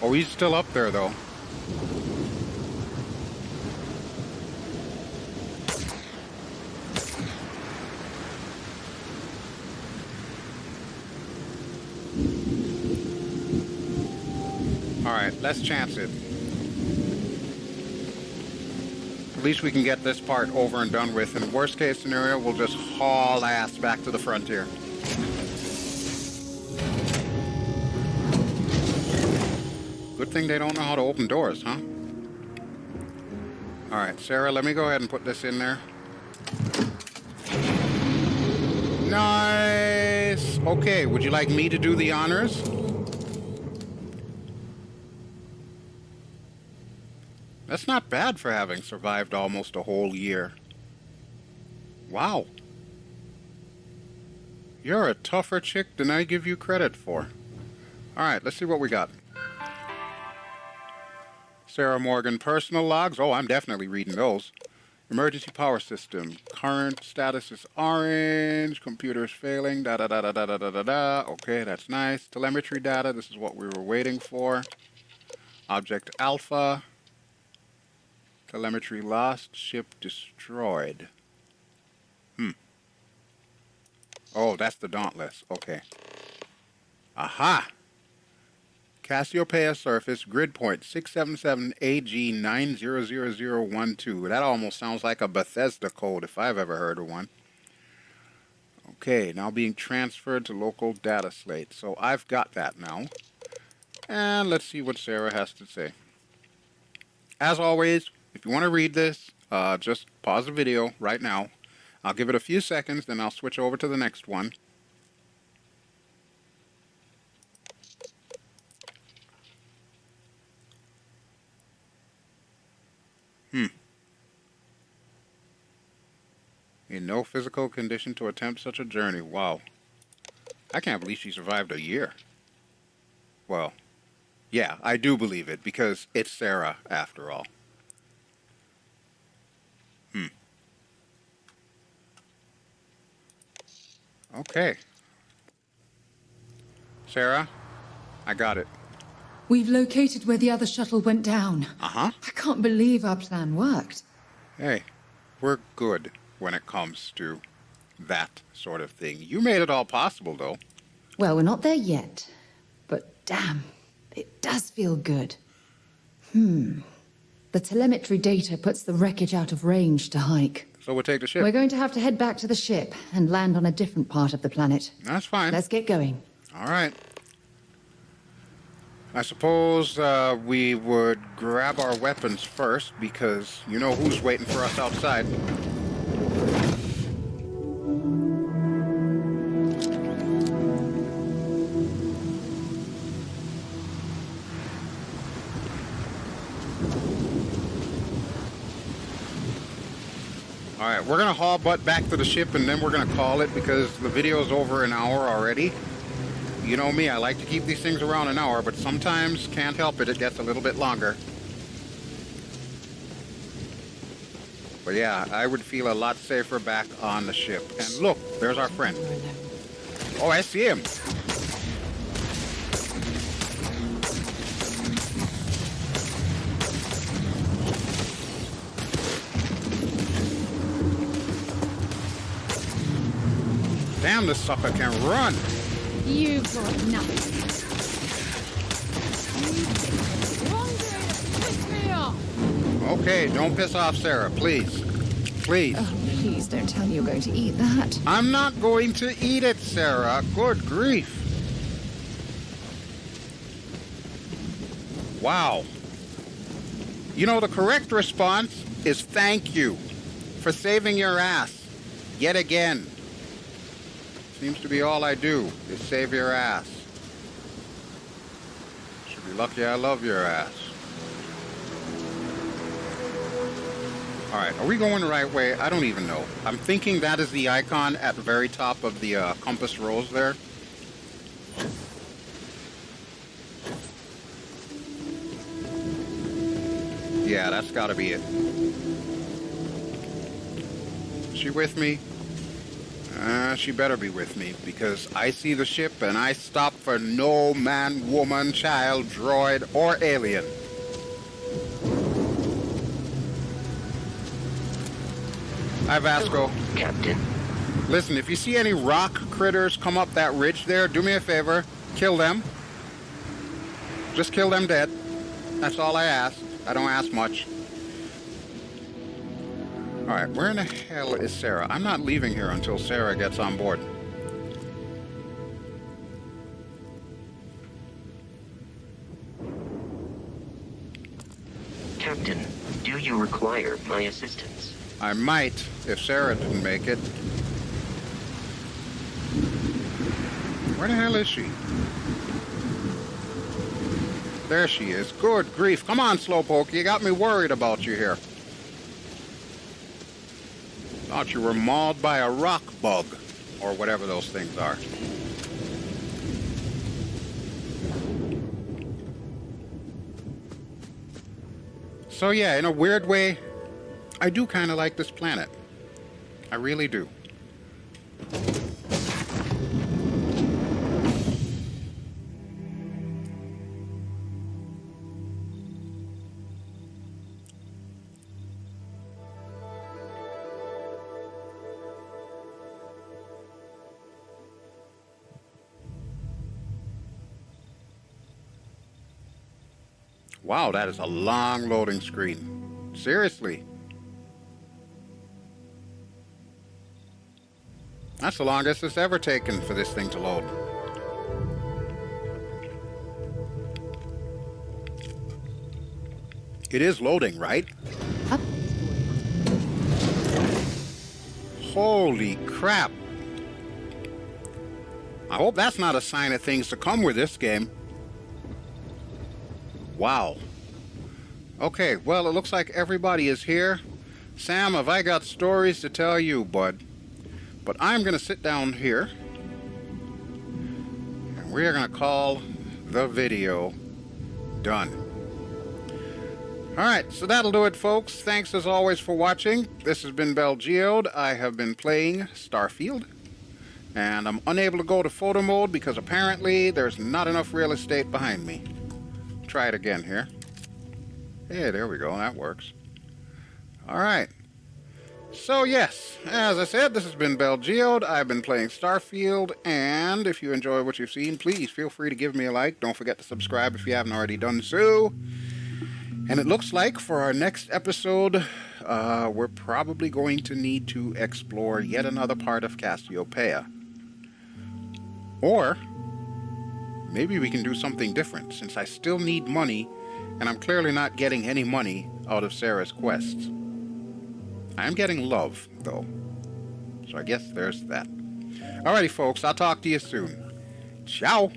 Oh, he's still up there, though. All right, let's chance it. At least we can get this part over and done with. In worst case scenario, we'll just haul ass back to the frontier. Good thing they don't know how to open doors, huh? All right, Sarah, let me go ahead and put this in there. Nice. Okay, would you like me to do the honors? That's not bad for having survived almost a whole year. Wow. You're a tougher chick than I give you credit for. Alright, let's see what we got. Sarah Morgan personal logs. Oh, I'm definitely reading those. Emergency power system. Current status is orange. Computer is failing. Da da da da da da da da da. Okay, that's nice. Telemetry data. This is what we were waiting for. Object Alpha. Telemetry lost. Ship destroyed. Oh, that's the Dauntless. Okay. Aha! Cassiopeia surface, grid point 677 AG 900012. That almost sounds like a Bethesda code if I've ever heard of one. Okay, now being transferred to local data slate. So I've got that now. And let's see what Sarah has to say. As always, if you want to read this, just pause the video right now. I'll give it a few seconds, then I'll switch over to the next one. In no physical condition to attempt such a journey. Wow. I can't believe she survived a year. Well, yeah, I do believe it, because it's Sarah, after all. Okay. Sarah, I got it. We've located where the other shuttle went down. Uh-huh. I can't believe our plan worked. Hey, we're good when it comes to that sort of thing. You made it all possible, though. Well, we're not there yet. But damn, it does feel good. The telemetry data puts the wreckage out of range to hike. So we'll take the ship. We're going to have to head back to the ship and land on a different part of the planet. That's fine. Let's get going. All right. I suppose we would grab our weapons first, because you know who's waiting for us outside. All right, we're going to haul butt back to the ship, and then we're going to call it, because the video's over an hour already. You know me, I like to keep these things around an hour, but sometimes, can't help it, it gets a little bit longer. But yeah, I would feel a lot safer back on the ship. And look, there's our friend. Oh, I see him. Damn, this sucker can run. You've got nothing. Okay, don't piss off Sarah, please. Please. Oh, please don't tell me you're going to eat that. I'm not going to eat it, Sarah. Good grief. Wow. You know, the correct response is thank you for saving your ass yet again. Seems to be all I do is save your ass. Should be lucky I love your ass. Alright, are we going the right way? I don't even know. I'm thinking that is the icon at the very top of the compass rose there. Yeah, that's gotta be it. Is she with me? She better be with me, because I see the ship and I stop for no man, woman, child, droid, or alien. Hi, Vasco. Hello, Captain. Listen, if you see any rock critters come up that ridge there, do me a favor, kill them. Just kill them dead. That's all I ask. I don't ask much. Alright, where in the hell is Sarah? I'm not leaving here until Sarah gets on board. Captain, do you require my assistance? I might, if Sarah didn't make it. Where the hell is she? There she is. Good grief. Come on, Slowpoke. You got me worried about you here. Thought you were mauled by a rock bug, or whatever those things are. So yeah, in a weird way, I do kind of like this planet. I really do. Wow, that is a long loading screen. Seriously. That's the longest it's ever taken for this thing to load. It is loading, right? Up. Holy crap. I hope that's not a sign of things to come with this game. Wow. Okay, well, it looks like everybody is here. Sam, have I got stories to tell you, bud? But I'm going to sit down here. And we're going to call the video done. Alright, so that'll do it, folks. Thanks as always for watching. This has been BelGeode. I have been playing Starfield. And I'm unable to go to photo mode because apparently there's not enough real estate behind me. Try it again here. Hey, there we go. That works. Alright. So yes, as I said, this has been BelGeode. I've been playing Starfield, and if you enjoy what you've seen, please feel free to give me a like. Don't forget to subscribe if you haven't already done so. And it looks like for our next episode, we're probably going to need to explore yet another part of Cassiopeia. Or maybe we can do something different, since I still need money, and I'm clearly not getting any money out of Sarah's quests. I am getting love, though. So I guess there's that. Alrighty, folks, I'll talk to you soon. Ciao!